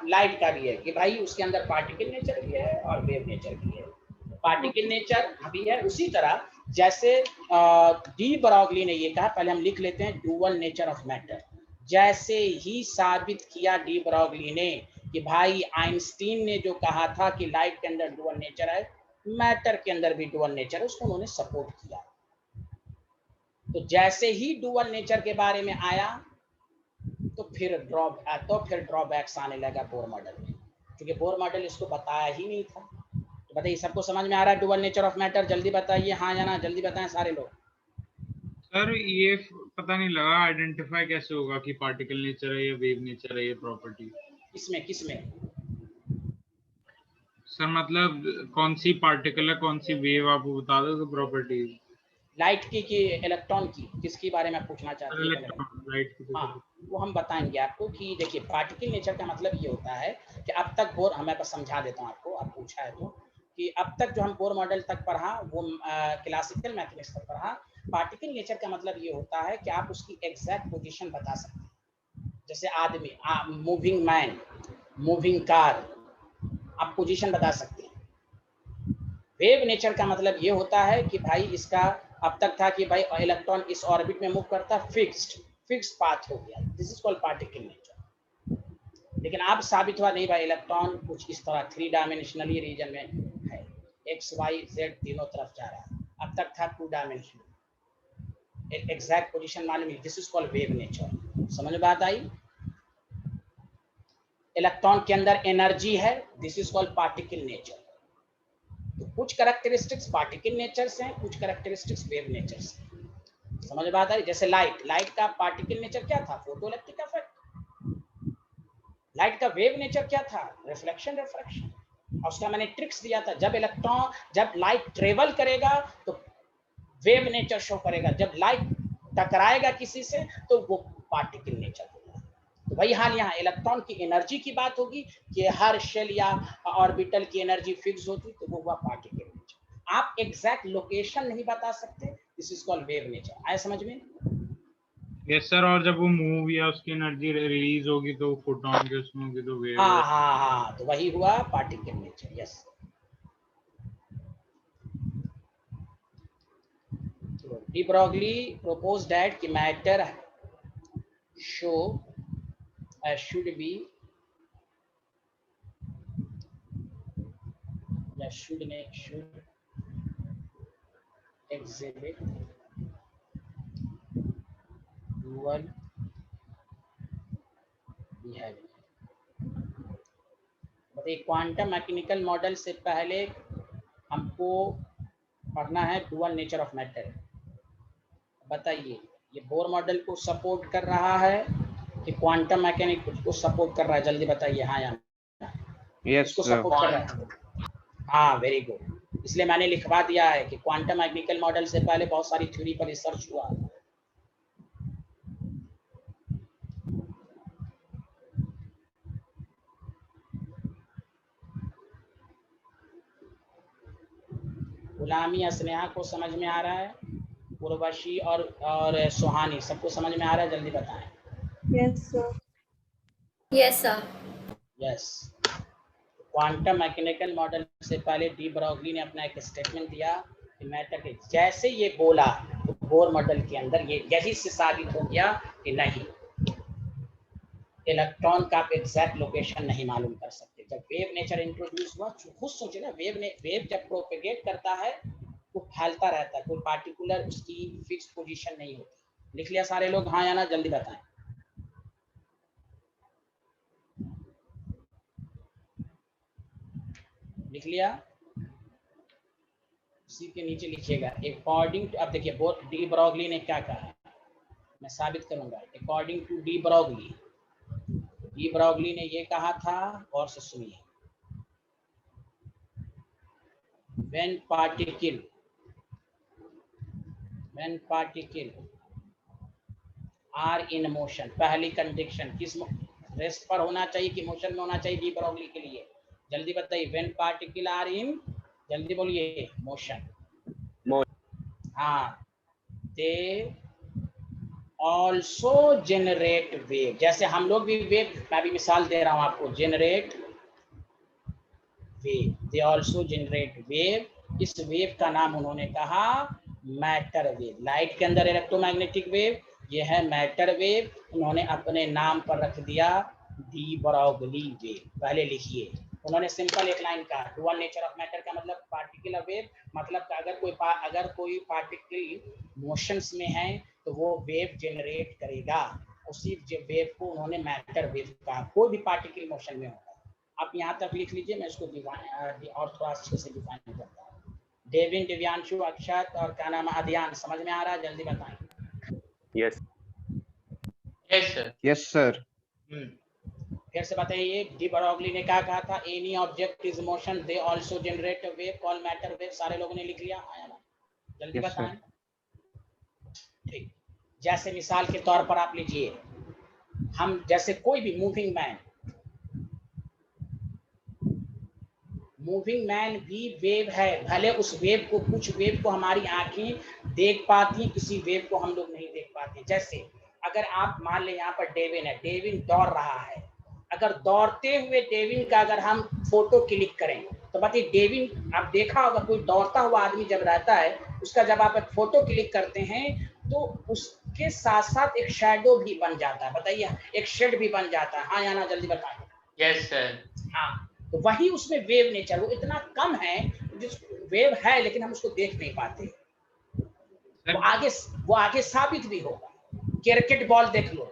लाइट का भी है कि भाई उसके अंदर पार्टिकल नेचर भी है और वेव नेचर भी है। पार्टिकल नेचर भी है। उसी तरह जैसे डी ब्रॉगली ने ये कहा, पहले हम लिख लेते हैं, डुअल नेचर ऑफ मैटर। जैसे ही साबित किया डी ब्रॉगली ने कि भाई आइंस्टीन ने जो कहा था कि लाइट के अंदर डुअल नेचर है, मैटर के अंदर भी डुअल नेचर है, उसको उन्होंने सपोर्ट किया। तो जैसे ही डुअल नेचर के बारे में आया तो फिर ड्रॉबैक्स आने लगा बोर मॉडल में, क्योंकि बोर मॉडल इसको बताया ही नहीं था। तो बताइए, सबको समझ में आ रहा है डुअल नेचर ऑफ मैटर? जल्दी बताइए हाँ या ना, जल्दी बताएं सारे लोग। सर ये पता नहीं लगा आइडेंटिफाई कैसे होगा कि पार्टिकल नेचर है या वेव नेचर है ये प्रॉपर्टी? किसमें सर मतलब कौन सी पार्टिकल है कौन सी वेव, आप बता दो तो प्रॉपर्टी। लाइट की कि इलेक्ट्रॉन की, किसकी बारे में पूछना चाहते हैं? लाइट की। हाँ, वो हम बताएंगे आपको कि देखिए पार्टिकल नेचर का मतलब ये होता है कि अब तक बोर, हमें बस समझा देता हूँ आपको, आप पूछा है तो, कि अब तक जो हम बोर मॉडल तक पढ़ा वो क्लासिकल मैथमेटिक्स तक पढ़ा। पार्टिकल नेचर का मतलब ये होता है कि आप उसकी एग्जैक्ट पोजीशन बता सकते हैं। जैसे आदमी, मूविंग मैन, मूविंग कार, आप पोजीशन बता सकते हैं। वेव नेचर का मतलब ये होता है कि भाई इसका अब तक था कि भाई इलेक्ट्रॉन इस ऑर्बिट में मूव करता, फिक्स्ड पाथ हो गया, this is called particle nature. लेकिन अब साबित हुआ नहीं भाई, इलेक्ट्रॉन कुछ इस तरह 3 डायमेंशनली रीजन में है, एक्स वाई जेड तीनों तरफ जा रहा है। अब तक था 2 डायमेंशनल, एग्जैक्ट पोजीशन मालूम नहीं, this is called wave nature. समझ में बात आई? इलेक्ट्रॉन के अंदर एनर्जी है, this is called particle nature. तो कुछ कैरेक्टरिस्टिक्स पार्टिकल नेचर से हैं, कुछ कैरेक्टरिस्टिक्स वेव नेचर से। समझ बात आ रही? जैसे लाइट का पार्टिकल नेचर क्या था? Photoelectric effect. लाइट का वेव नेचर क्या था? Reflection refraction. और उसका मैंने ट्रिक्स दिया था, जब लाइट ट्रेवल करेगा तो वेव नेचर शो करेगा, जब लाइट टकराएगा किसी से तो वो पार्टिकल नेचर होगा। तो वही हाल यहाँ इलेक्ट्रॉन की एनर्जी की बात होगी कि हर शेल या ऑर्बिटल की एनर्जी फिक्स होती, तो वो हुआ पार्टिकल नेचर। आप एग्जैक्ट लोकेशन नहीं बता सकते, this is called wave nature. आए समझ में? Yes sir. और जब वो मूव या उसकी एनर्जी रिलीज होगी तो फोटॉन के उसमें होगी तो वेव। हाँ, तो वही हुआ particle nature. Yes. De Broglie proposed that matter should exhibit dual behavior। बताइए, क्वांटम मैकेनिकल मॉडल से पहले हमको पढ़ना है डुअल नेचर ऑफ मैटर। बताइए, ये बोर मॉडल को सपोर्ट कर रहा है कि क्वांटम मैकेनिक्स को सपोर्ट कर रहा है? जल्दी बताइए। हाँ या यस इसको सपोर्ट कर रहा है? हाँ, वेरी गुड। इसलिए मैंने लिखवा दिया है कि क्वांटम मैकेनिकल मॉडल से पहले बहुत सारी थ्योरी पर रिसर्च हुआ। गुलामी स्नेहा को समझ में आ रहा है? उर्वशी और सुहानी सबको समझ में आ रहा है? जल्दी बताएं। Yes sir. Yes sir. Yes. Quantum mechanical model से पहले डी ब्रॉगली ने अपना एक स्टेटमेंट दिया कि मैटर के जैसे ये बोला तो बोर मॉडल के अंदर यही से साबित हो गया कि नहीं, इलेक्ट्रॉन का आप एग्जैक्ट लोकेशन नहीं मालूम कर सकते। जब वेव नेचर इंट्रोड्यूस हुआ, खुद सोचे ना, वेव जब प्रोपेगेट करता है वो फैलता रहता है, कोई पार्टिकुलर उसकी फिक्स पोजीशन नहीं होती। लिख लिया सारे लोग? हाँ या ना? जल्दी बताएं। लिख लिया? उसी के नीचे लिखिएगा अकॉर्डिंग टू। अब देखिए डी ब्रॉगली ने क्या कहा, मैं साबित करूंगा। अकॉर्डिंग टू डी ब्रॉगली ने ये कहा था, और से सुनिए, when particle are in motion, पहली कंडीशन किस रेस्ट पर होना चाहिए कि मोशन में होना चाहिए डी ब्रॉगली के लिए? जल्दी बताइए। when particle are in, जल्दी बोलिए, मोशन। हाँ, they also generate wave। जैसे हम लोग भी वेव, मैं भी मिसाल दे रहा हूँ आपको, generate wave, they also generate wave। इस वेव का नाम उन्होंने कहा मैटर वेव। लाइट के अंदर इलेक्ट्रोमैग्नेटिक वेव, ये है मैटर वेव। उन्होंने अपने नाम पर रख दिया डी ब्रॉगली वेव। पहले लिखिए, उन्होंने सिंपल एक लाइन कहा, डुअल नेचर ऑफ मैटर का मतलब पार्टिकुलर वेव, मतलब अगर कोई पार्टिकल मोशंस में है तो वो वेव जनरेट करेगा। उसी वेव को उन्होंने मैटर वेव कहा, कोई भी पार्टिकल मोशन में होगा। आप यहाँ तक लिख लीजिए, मैं इसको और थोड़ा अच्छे से डिफाइन करता हूँ। डेविन, दिव्यांशु, अक्षत और क्या नाम है, अध्यान, समझ में आ रहा है? जल्दी बताएं। Yes sir. Yes sir. फिर से बताइए, डी ब्रॉगली ने क्या कहा था? Any object is motion, they also generate a wave called matter wave. सारे लोगों ने लिख लिया? आया ना? जल्दी बताएं। ठीक, जैसे मिसाल के तौर पर आप लीजिए, हम जैसे कोई भी मूविंग मैन भी वेव है, भले उस वेव को, कुछ वेव को हमारी आंखें देख पाती हैं, किसी वेव को हम लोग नहीं देख पाते। जैसे अगर आप मान लें यहाँ पर डेविन है, डेविन दौड़ रहा है, अगर दौड़ते हुए डेविन का अगर हम फोटो क्लिक करें तो बताइए, डेविन आप देखा होगा, कोई दौड़ता हुआ आदमी जब रहता है, उसका जब आप एक फोटो क्लिक करते हैं तो उसके साथ साथ एक शैडो भी बन जाता है। बताइए, एक शेड भी बन जाता है। हाँ या ना? जल्दी बताएं। Yes sir. हाँ, तो वही उसमें वेव नेचर, वो इतना कम है, जिस वेव है लेकिन हम उसको देख नहीं पाते। वो आगे साबित भी होगा। क्रिकेट बॉल देख लो,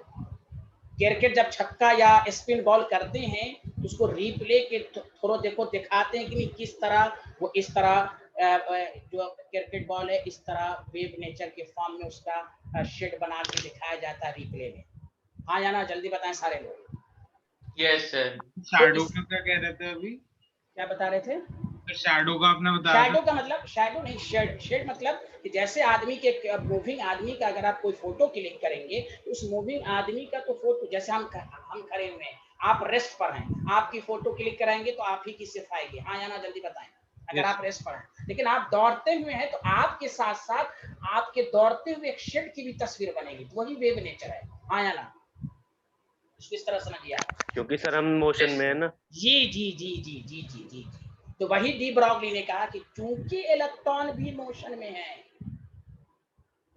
क्रिकेट जब छक्का या स्पिन बॉल करते हैं उसको रिप्ले के थ्रू देखो दिखाते हैं कि नहीं किस तरह वो इस तरह जो क्रिकेट बॉल है इस तरह वेव नेचर के फॉर्म में उसका शेड बना के दिखाया जाता है रिप्ले में। हाँ या ना, जल्दी बताएं सारे लोग। Yes, sir. शैडो का क्या कह रहे थे अभी? क्या बता रहे थे? तो शैडो का आपने बताया शैडो का मतलब शैडो नहीं, शेड। शेड मतलब कि जैसे आदमी के मूविंग आदमी का अगर आप कोई फोटो क्लिक करेंगे तो उस मूविंग आदमी का तो फोटो, जैसे हम खड़े हुए हैं, आप रेस्ट पर हैं, आपकी फोटो क्लिक कराएंगे तो आप ही की सिर्फ आएगी। हाँ या ना, जल्दी बताएं। अगर Yes. आप रेस्ट पर हैं लेकिन आप दौड़ते हुए हैं तो आपके साथ साथ आपके दौड़ते हुए एक शेड की भी तस्वीर बनेगी, तो वही वेव नेचर है। हाँ या ना, किस तरह समझिए आप? क्योंकि सर हम मोशन में है ना। जी जी जी जी जी जी जी। तो वही डी ब्रॉगली ने कहा कि चूंकि इलेक्ट्रॉन भी मोशन में है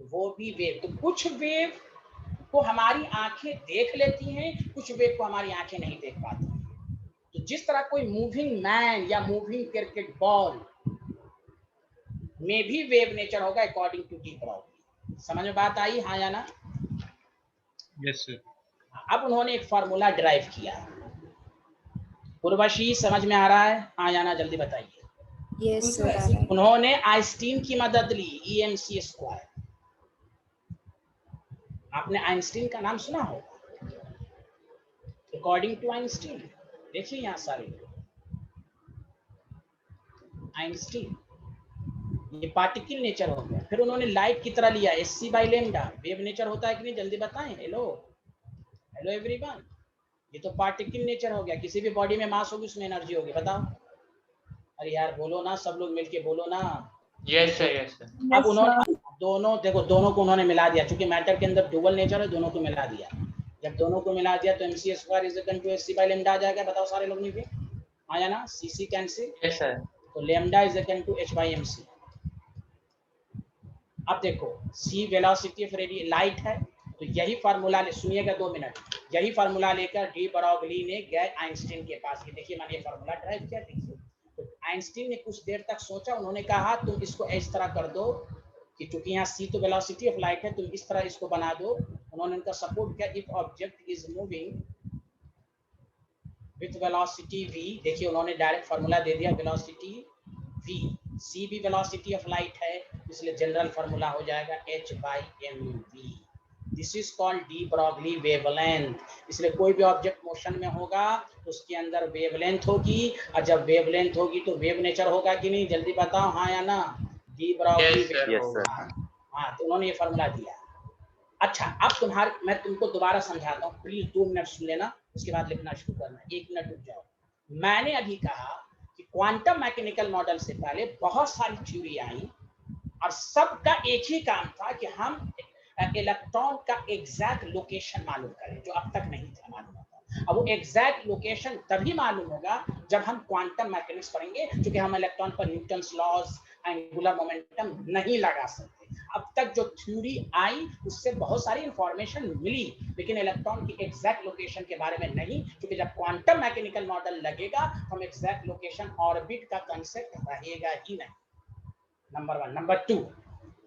तो वो भी वेव, तो कुछ वेव को हमारी आंखें देख लेती हैं, कुछ वेव को हमारी आंखें नहीं देख पाती। तो जिस तरह कोई मूविंग मैन या मूविंग क्रिकेट बॉल में भी वेव नेचर होगा अकॉर्डिंग टू डी ब्रॉगली। समझ में बात आई? हाँ या ना? Yes sir. अब उन्होंने एक फार्मूला ड्राइव किया। उर्वशी समझ में आ रहा है? हाँ या ना, जल्दी बताइए। Yes sir. उन्होंने आइंस्टीन की मदद ली, EMC स्क्वायर। आपने आइंस्टीन का नाम सुना होगा। अकॉर्डिंग टू आइंस्टीन, देखिए यहाँ सारे आइंस्टीन, ये पार्टिकल नेचर हो गया। फिर उन्होंने लाइट की तरह लिया, SC/λ। वेव नेचर होता है कि नहीं, जल्दी बताएं। हेलो हेलो एवरीवन, ये तो पार्टिकल नेचर हो गया। किसी भी बॉडी में मास होगी उसमें एनर्जी होगी, बताओ। अरे यार बोलो ना, सब लोग मिलके बोलो ना। Yes, sir. Yes, sir. अब उन्होंने दोनों, देखो दोनों को उन्होंने मिला दिया, क्योंकि मैटर के अंदर डुअल नेचर है, दोनों को मिला दिया। जब दोनों को मिला दिया तो MC² = SC/λ आ जाएगा। बताओ सारे लोग मिलके। आया ना? CC cancel, Yes, sir. तो λ = h/mc। अब देखो C velocity of radiation light है, तो यही फार्मूला सुनिएगा 2 मिनट। यही फार्मूला लेकर डी ब्रॉगली ने गए आइंस्टीन के पास। ये देखिए मैंने ये फार्मूला ड्राइव किया, देखिए। तो आइंस्टीन ने कुछ देर तक सोचा, उन्होंने कहा तुम इसको इस तरह कर दो कि चूंकि यहाँ C तो वेलोसिटी ऑफ लाइट है, तुम इस तरह इसको बना दो। उन्होंने उनका सपोर्ट किया। If object is moving with velocity v, देखिए उन्होंने डायरेक्ट फार्मूला दे दिया, वेलोसिटी v। C भी वेलोसिटी ऑफ लाइट है, इसलिए जनरल फार्मूला हो जाएगा h/mv। This is called de Broglie wavelength. इसलिए कोई भी ऑब्जेक्ट मोशन में होगा तो उसके अंदर वेवलेंथ होगी, और जब वेवलेंथ होगी तो वेव नेचर होगा कि नहीं, जल्दी बताओ। हाँ या ना? De Broglie Yes, sir. Yes, होगा। sir. हाँ, तो उन्होंने ये फार्मूला दिया। अच्छा, अब मैं तुमको दोबारा समझाता हूँ, प्लीज 2 मिनट सुन लेना, उसके बाद लिखना शुरू करना। 1 मिनट रुक जाओ। मैंने अभी कहा कि क्वांटम मैकेनिकल मॉडल से पहले बहुत सारी थ्योरी आई और सबका एक ही काम था कि हम इलेक्ट्रॉन का एग्जैक्ट लोकेशन मालूम करें, जो अब तक नहीं था मालूम होता। अब वो एग्जैक्ट लोकेशन तभी मालूम होगा जब हम क्वांटम मैकेनिक्स पढ़ेंगे, क्योंकि हम इलेक्ट्रॉन पर न्यूटन्स लॉज, एंगुलर मोमेंटम नहीं लगा सकते। अब तक जो थ्योरी आई उससे बहुत सारी इंफॉर्मेशन मिली, लेकिन इलेक्ट्रॉन की एग्जैक्ट लोकेशन के बारे में नहीं, क्योंकि जब क्वांटम मैकेनिकल मॉडल लगेगा हम एग्जैक्ट लोकेशन, ऑर्बिट का कंसेप्ट रहेगा ही नहीं। नंबर 1। नंबर 2,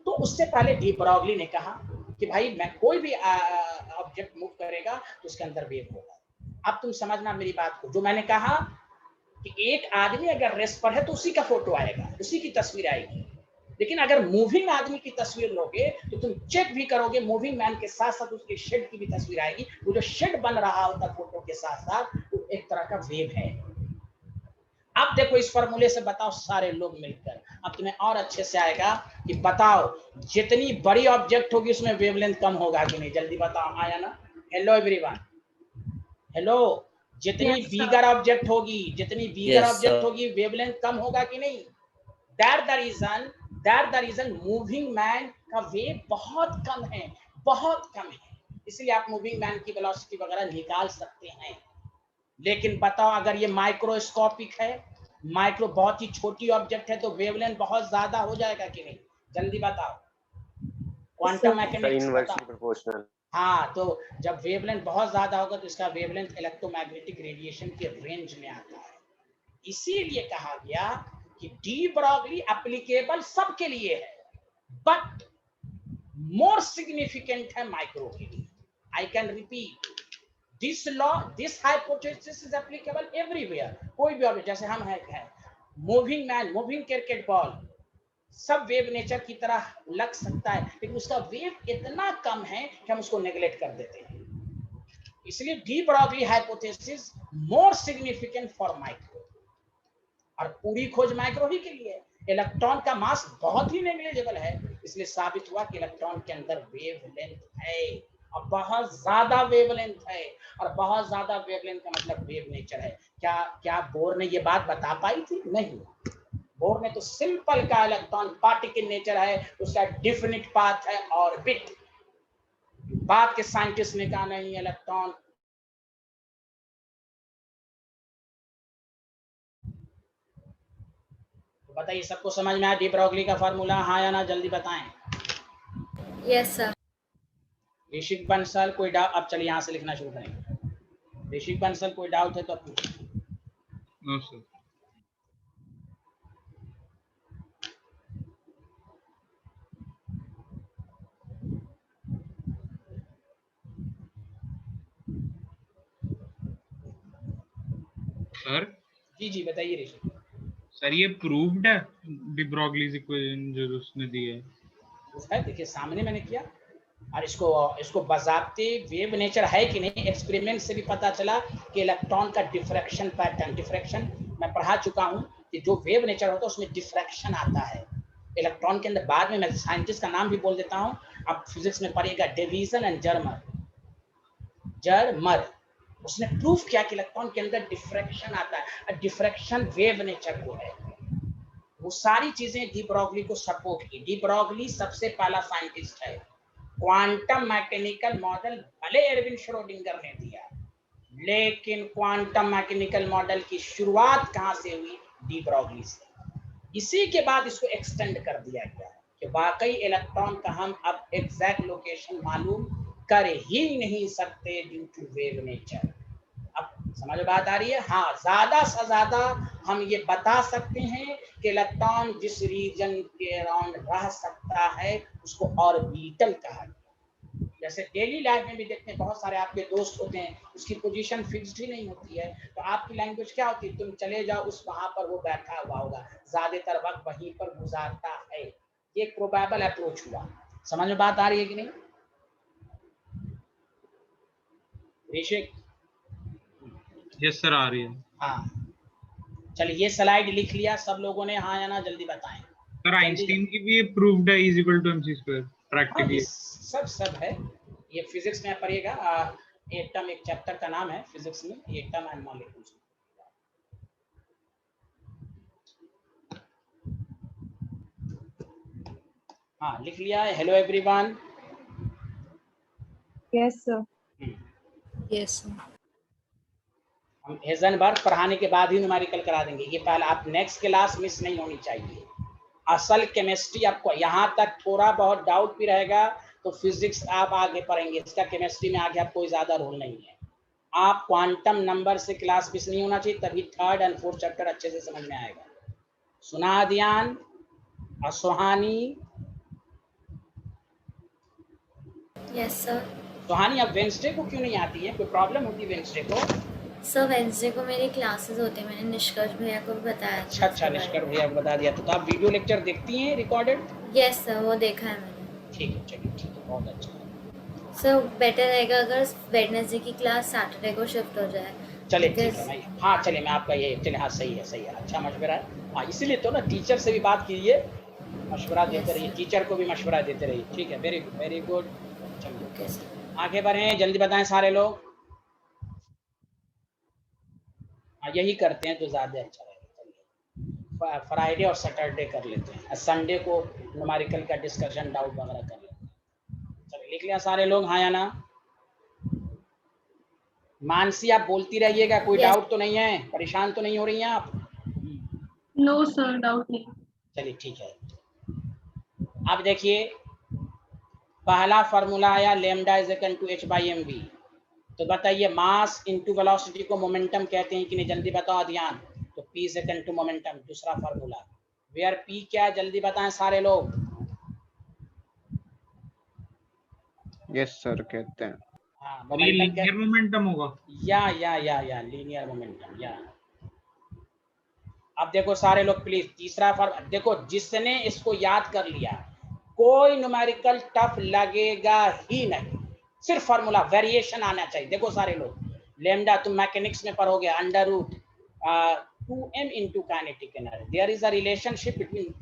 तो उससे पहले डी ब्रॉगली ने कहा कि भाई मैं कोई भी ऑब्जेक्ट मूव करेगा तो उसके अंदर वेव होगा। अब तुम समझना मेरी बात को, जो मैंने कहा कि एक आदमी अगर रेस्ट पर है तो उसी का फोटो आएगा, उसी की तस्वीर आएगी। लेकिन अगर मूविंग आदमी की तस्वीर लोगे तो तुम चेक भी करोगे, मूविंग मैन के साथ साथ उसके शेड की भी तस्वीर आएगी। वो जो शेड बन रहा होता फोटो के साथ साथ, वो एक तरह का वेव है। अब देखो इस फार्मूले से बताओ सारे लोग मिलकर, अब तुम्हें और अच्छे से आएगा कि बताओ जितनी बड़ी ऑब्जेक्ट होगी उसमें वेवलेंथ कम होगा कि नहीं, जल्दी बताओ। आया ना? Hello everyone, hello. जितनी बिगर ऑब्जेक्ट होगी, जितनी बिगर ऑब्जेक्ट होगी वेवलेंथ कम होगा कि नहीं? That the reason moving man का वेव बहुत कम है, बहुत कम है। इसलिए आप मूविंग मैन की वेलोसिटी वगैरह निकाल सकते हैं। लेकिन बताओ अगर ये माइक्रोस्कोपिक है, माइक्रो बहुत ही छोटी ऑब्जेक्ट है, तो वेवलेंथ बहुत ज्यादा हो जाएगा कि नहीं, जल्दी बताओ। Quantum mechanics inversely proportional. हाँ, तो जब वेवलेंथ बहुत ज्यादा होगा तो इसका वेवलेंथ इलेक्ट्रोमैग्नेटिक रेडिएशन के रेंज में आता है। इसीलिए कहा गया कि डी ब्रॉगली एप्लीकेबल सबके लिए है, बट मोर सिग्निफिकेंट है माइक्रो के लिए। I can repeat, this law, this hypothesis is applicable everywhere. कोई भी ऑब्जेक्ट, जैसे हम है moving man, moving cricket ball, सब वेव नेचर की तरह लग सकता है, लेकिन उसका वेव इतना कम है कि हम उसको नेग्लेक्ट कर देते हैं। इसलिए de Broglie hypothesis more significant for micro, और पूरी खोज माइक्रो ही के लिए। इलेक्ट्रॉन का मास बहुत ही नेग्लिजिबल है, इसलिए साबित हुआ कि इलेक्ट्रॉन के अंदर वेवलेंथ है, और बहुत ज्यादा वेवलेंथ है, और बहुत ज्यादा वेवलेंथ का मतलब वेव नेचर है। क्या बोर ने ये बात बता पाई थी? नहीं, बोर ने तो सिंपल का इलेक्ट्रॉन पार्टिकल नेचर है, उसका डिफिनिट पाथ है ऑर्बिट। बात के साइंटिस्ट ने कहा नहीं, इलेक्ट्रॉन बताइए, सबको समझ में आया डी ब्रॉगली का फार्मूला? हाँ या ना, जल्दी बताएं। Yes sir. ऋषिक बंसल कोई डाउट? अब चलिए यहाँ से लिखना शुरू करेंगे। ऋषिक बंसल कोई डाउट है तो अब पूछिए। No sir. Sir ji ji बताइए ऋषिक। सर ये प्रूव्ड है डी ब्रॉगलीज इक्वेशन जो उसने दी है? है, देखिए सामने मैंने किया, और इसको बजाते वेव नेचर है कि नहीं, एक्सपेरिमेंट से भी पता चला कि इलेक्ट्रॉन का डिफ्रैक्शन पैटर्न, डिफ्रैक्शन मैं पढ़ा चुका हूँ कि जो वेव नेचर होता है उसमें डिफ्रैक्शन आता है इलेक्ट्रॉन के अंदर। बाद में मैं साइंटिस्ट का नाम भी बोल देता हूँ, आप फिजिक्स में पढ़िएगा, डेविसन एंड जर्मर। उसने प्रूफ किया कि इलेक्ट्रॉन के अंदर डिफ्रैक्शन आता है, डिफ्रैक्शन वेव नेचर को है। वो सारी चीजें डी ब्रॉगली को सपोर्ट की। डी ब्रॉगली सबसे पहला साइंटिस्ट है। क्वांटम मैकेनिकल मॉडल भले एरविन श्रोडिंगर ने दिया, लेकिन क्वांटम मैकेनिकल मॉडल की शुरुआत कहां से हुई? डी ब्रॉगली से। इसी के बाद इसको एक्सटेंड कर दिया गया कि वाकई इलेक्ट्रॉन का हम अब एग्जैक्ट लोकेशन मालूम कर ही नहीं सकते ड्यू टू वेव नेचर। अब समझ बात आ रही है? हाँ, ज्यादा से ज्यादा हम ये बता सकते हैं कि इलेक्ट्रॉन जिस रीजन के अराउंड रह सकता है उसको ऑर्बिटल कहा गया। जैसे डेली लाइफ में भी देखते हैं, बहुत सारे आपके दोस्त होते हैं, उसकी पोजीशन फिक्स्ड ही नहीं होती है, तो आपकी लैंग्वेज क्या होती है? तुम चले जाओ, उस वहां पर वो बैठा हुआ होगा, ज्यादातर वक्त वहीं पर गुजारता है। ये प्रोबेबल अप्रोच हुआ। समझ में बात आ रही है कि नहीं ऋषिक? यस सर, आ रही है। हाँ, चलिए ये स्लाइड लिख लिया सब लोगों ने? हाँ या ना, जल्दी बताएं। सर आइंस्टीन की भी प्रूव्ड है is equal to mc square practically. सब है, ये फिजिक्स में पढ़िएगा। एटम एक चैप्टर का नाम है फिजिक्स में, एटम एंड मॉलिक्यूल्स। हाँ लिख लिया है। Hello everyone. Yes, sir. Yes, sir. हम हेजनबर्ग पढ़ाने के बाद ही न्यूमेरिकल करा देंगे। ये पहले आप नेक्स्ट क्लास मिस नहीं होनी चाहिए। असल केमिस्ट्री आपको यहाँ तक थोड़ा बहुत डाउट भी रहेगा तो फिजिक्स आप आगे पढ़ेंगे, इसका केमिस्ट्री में आगे आप कोई ज्यादा रोल नहीं है। आप क्वांटम नंबर से क्लास मिस नहीं होना चाहिए, तभी थर्ड एंड फोर्थ चैप्टर अच्छे से समझ में आएगा। सुना ध्यान और सुहानी? Yes sir. सुहानी अब वेंसडे को क्यों नहीं आती है? कोई प्रॉब्लम होती है वेंसडे को? सर वेंसडे को मेरी क्लासेस होती है, मैंने निष्कर्ष भैया को भी बताया था। अच्छा निष्कर्ष भैया को बता दिया। तो आप वीडियो लेक्चर देखती हैं रिकॉर्डेड? यस सर, वो देखा है मैंने। ठीक है, चलिए ठीक है, बहुत अच्छा है। सर बेटर रहेगा अगर वेडनेसडे की क्लास सैटरडे को शिफ्ट हो जाए। चलिए ठीक है, मैं हाँ चलिए मैं आपका ये चलिए, हाँ सही है, अच्छा मशवरा है। हाँ इसीलिए तो ना, टीचर से भी बात कीजिए, मशवरा देते रहिए, टीचर को भी मशवरा देते रहिए। ठीक है, वेरी गुड। चलिए आगे बढ़ें, जल्दी बताएं सारे लोग। हाँ यही करते हैं तो ज़्यादा अच्छा रहेगा। चलिए फ्राइडे और सैटरडे कर लेते हैं, संडे को न्यूमेरिकल का डिस्कशन डाउट वगैरह कर लेते हैं। चलिए लिख लिया सारे लोग? हाँ या ना? मानसी आप बोलती रहिएगा, कोई डाउट तो नहीं है? परेशान तो नहीं हो रही हैं आप? नो सर, डाउट नहीं। चलिए ठीक है। अब देखिए पहला फार्मूला आया, lambda is equal to h/mv। तो बताइए मास इनटू वेलोसिटी को मोमेंटम कहते हैं कि नहीं? जल्दी बताओ ध्यान। तो p is equal to momentum, दूसरा फार्मूला। वेयर p क्या है? जल्दी बताएं सारे लोग। यस सर कहते हैं। हाँ और ये मोमेंटम लीनियर मोमेंटम होगा। या लीनियर मोमेंटम या। अब देखो सारे लोग प्लीज तीसरा फॉर्म देखो, जिसने इसको याद कर लिया कोई न्यूमेरिकल टफ लगेगा ही नहीं, सिर्फ फार्मूला वेरिएशन आना चाहिए। देखो सारे लोग, लेमडा तुम मैकेनिक्स में पढ़ोगे, under root 2m into kinetic energy, there is a relationship between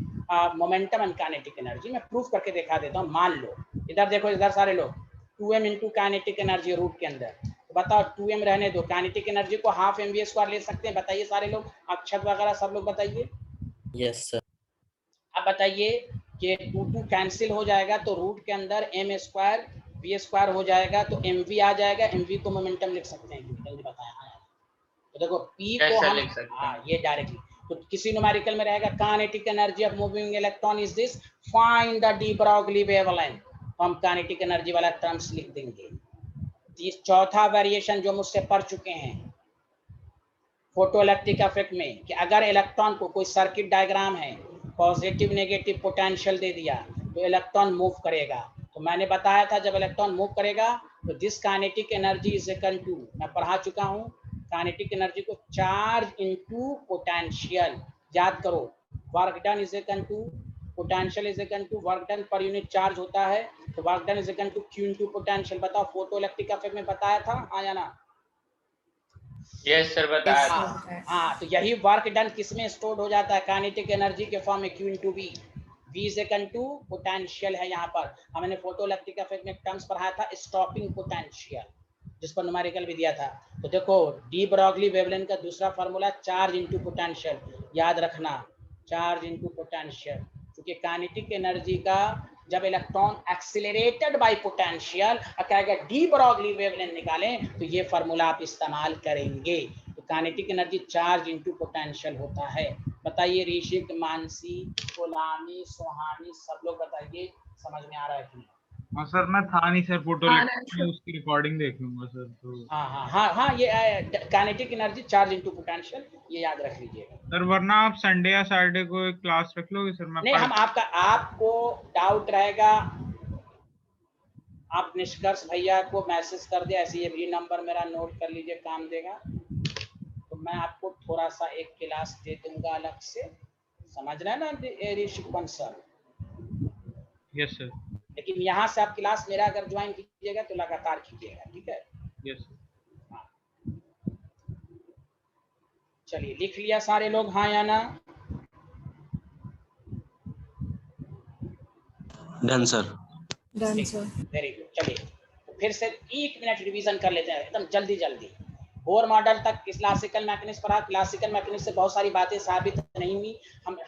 momentum and kinetic energy. मैं प्रूफ करके दिखा देता हूँ। मान लो इधर देखो, इधर सारे लोग 2m into kinetic energy root के अंदर, तो बताओ 2m रहने दो, काइनेटिक एनर्जी को हाफ mv² ले सकते हैं, बताइए सारे लोग, अक्षत वगैरह सब लोग बताइए। Yes sir. अब बताइए कि 2 कैंसिल हो जाएगा तो रूट के अंदर m² v² हो जाएगा, तो mv आ जाएगा, mv को मोमेंटम लिख सकते हैं, जल्दी बताया। तो देखो p Yes, को sir, हम लिख सकते हैं। ये डायरेक्टली, तो किसी न्यूमेरिकल में रहेगा kinetic energy of moving electron is this, find the de Broglie wavelength, तो हम काइनेटिक एनर्जी वाला टर्म्स लिख देंगे। चौथा वेरिएशन जो मुझसे पढ़ चुके हैं फोटोइलेक्ट्रिक इफेक्ट में, कि अगर इलेक्ट्रॉन को कोई सर्किट डायग्राम है, पॉजिटिव नेगेटिव पोटेंशियल दे दिया तो इलेक्ट्रॉन मूव करेगा। तो मैंने बताया था जब इलेक्ट्रॉन मूव करेगा तो this kinetic energy is equal to, मैं पढ़ा चुका हूँ काइनेटिक एनर्जी को, चार्ज इनटू पोटेंशियल। याद करो, work done is equal to potential is equal to work done per unit charge होता है, तो work done is equal to Q into potential. बताओ फोटोइलेक्ट्रिक इफेक्ट में बताया था, हाँ या ना? यस सर, बताया था। हाँ, तो यही वर्क डन किसमें स्टोर हो जाता है, काइनेटिक एनर्जी के फॉर्म में, Q into V। V is equal to potential है, यहाँ पर हमने फोटोइलेक्ट्रिक इफेक्ट में टर्म्स पढ़ाया था, स्टॉपिंग पोटेंशियल, जिस पर न्यूमेरिकल भी दिया था। तो देखो डी ब्रॉगली वेवलेंथ का दूसरा फार्मूला चार्ज इनटू पोटेंशियल, याद रखना, चार्ज इनटू पोटेंशियल, क्योंकि काइनेटिक एनर्जी का जब इलेक्ट्रॉन एक्सिलरेटेड बाय पोटेंशियल कहेगा डी ब्रॉगली वेवलेंथ निकालें, तो ये फार्मूला आप इस्तेमाल करेंगे। तो kinetic energy charge into potential होता है। बताइए ऋषिक, मानसी, कोलानी, सोहानी, सब लोग बताइए समझ में आ रहा है कि नहीं? हाँ सर, मैं था नहीं सर फोटो, आ रहा है मैं उसकी रिकॉर्डिंग देख लूंगा सर। तो हाँ, ये kinetic energy charge into potential, ये याद रख लीजिएगा। सर वरना आप संडे या सैटरडे को एक क्लास रख लोगे सर? मैं नहीं, हम आपको डाउट रहेगा, आप निष्कर्ष भैया को मैसेज कर दे, ऐसे ये भी नंबर मेरा नोट कर लीजिए, काम देगा। तो मैं आपको थोड़ा सा एक क्लास दे दूंगा अलग से, समझ रहे हैं ना ऋषिक सर? Yes sir. लेकिन यहाँ से आप क्लास मेरा अगर ज्वाइन कीजिएगा तो लगातार कीजिएगा, ठीक है? Yes sir. चलिए लिख लिया सारे लोग, हाँ या ना? Done sir. Done sir. Very good. चलिए तो फिर से 1 मिनट रिवीजन कर लेते हैं एकदम जल्दी जल्दी। बोर मॉडल तक क्लासिकल मैकेनिक्स पढ़ा, क्लासिकल मैकेनिक्स से बहुत सारी बातें साबित नहीं हुई।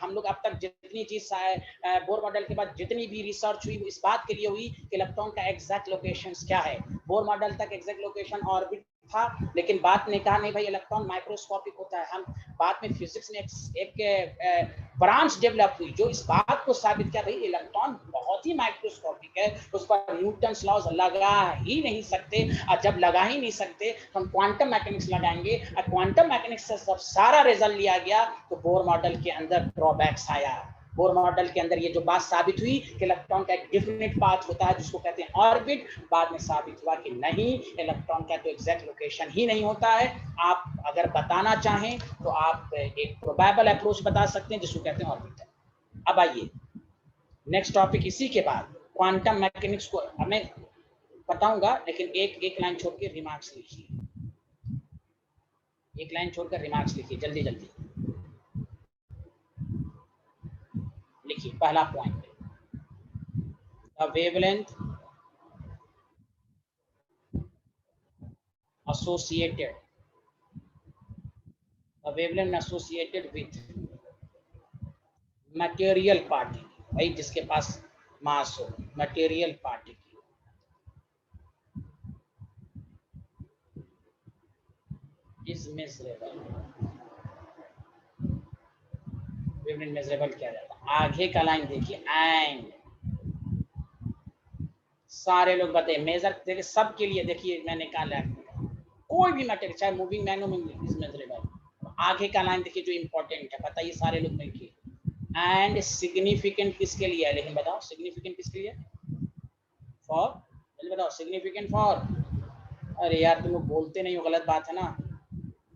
हम लोग अब तक जितनी चीज बोर मॉडल के बाद जितनी भी रिसर्च हुई इस बात के लिए हुई कि इलेक्ट्रॉन का एग्जैक्ट लोकेशन क्या है। बोर मॉडल तक एग्जैक्ट लोकेशन ऑर्बिट था, लेकिन बात ने कहा नहीं भाई इलेक्ट्रॉन माइक्रोस्कोपिक होता है। हम बाद में फिजिक्स में एक ब्रांच डेवलप हुई जो इस बात को साबित किया भाई इलेक्ट्रॉन बहुत ही माइक्रोस्कोपिक है, उस पर न्यूटन्स लॉज लगा ही नहीं सकते, और जब लगा ही नहीं सकते तो हम क्वांटम मैकेनिक्स लगाएंगे, और क्वांटम मैकेनिक्स से सब सारा रिजल्ट लिया गया। तो बोर मॉडल के अंदर ड्रॉबैक्स आया। बोर मॉडल के अंदर ये जो बात साबित हुई कि इलेक्ट्रॉन का एक डिफिनिट पाथ होता है जिसको कहते हैं ऑर्बिट, बाद में साबित हुआ कि नहीं, इलेक्ट्रॉन का तो एग्जैक्ट लोकेशन ही नहीं होता है। आप अगर बताना चाहें तो आप एक प्रोबेबल अप्रोच बता सकते हैं जिसको कहते हैं ऑर्बिट। अब आइए नेक्स्ट टॉपिक, इसी के बाद क्वांटम मैकेनिक्स को हमें बताऊंगा, लेकिन एक लाइन छोड़ के रिमार्क्स लिखिए, एक लाइन छोड़कर रिमार्क्स लिखिए जल्दी जल्दी लिखिए। पहला point, the wavelength associated with material particle, भाई जिसके पास मास हो, material particle, is measurable. Wavelength measurable किया जाता है। आगे का लाइन देखिए, एंड सारे लोग बताइए मेजर, देखिए सबके लिए देखिए मैंने कहा कोई भी मटेरियल चाहे मूविंग मैग्नेटिक इज मेजरेबल। आगे का लाइन देखिए जो इंपॉर्टेंट है, बताइए सारे लोग मिलके। एंड सिग्निफिकेंट किसके लिए है, लेकिन बताओ सिग्निफिकेंट किसके लिए? फॉर, बताओ सिग्निफिकेंट फॉर अरे यार तुम लोग बोलते नहीं हो, गलत बात है ना।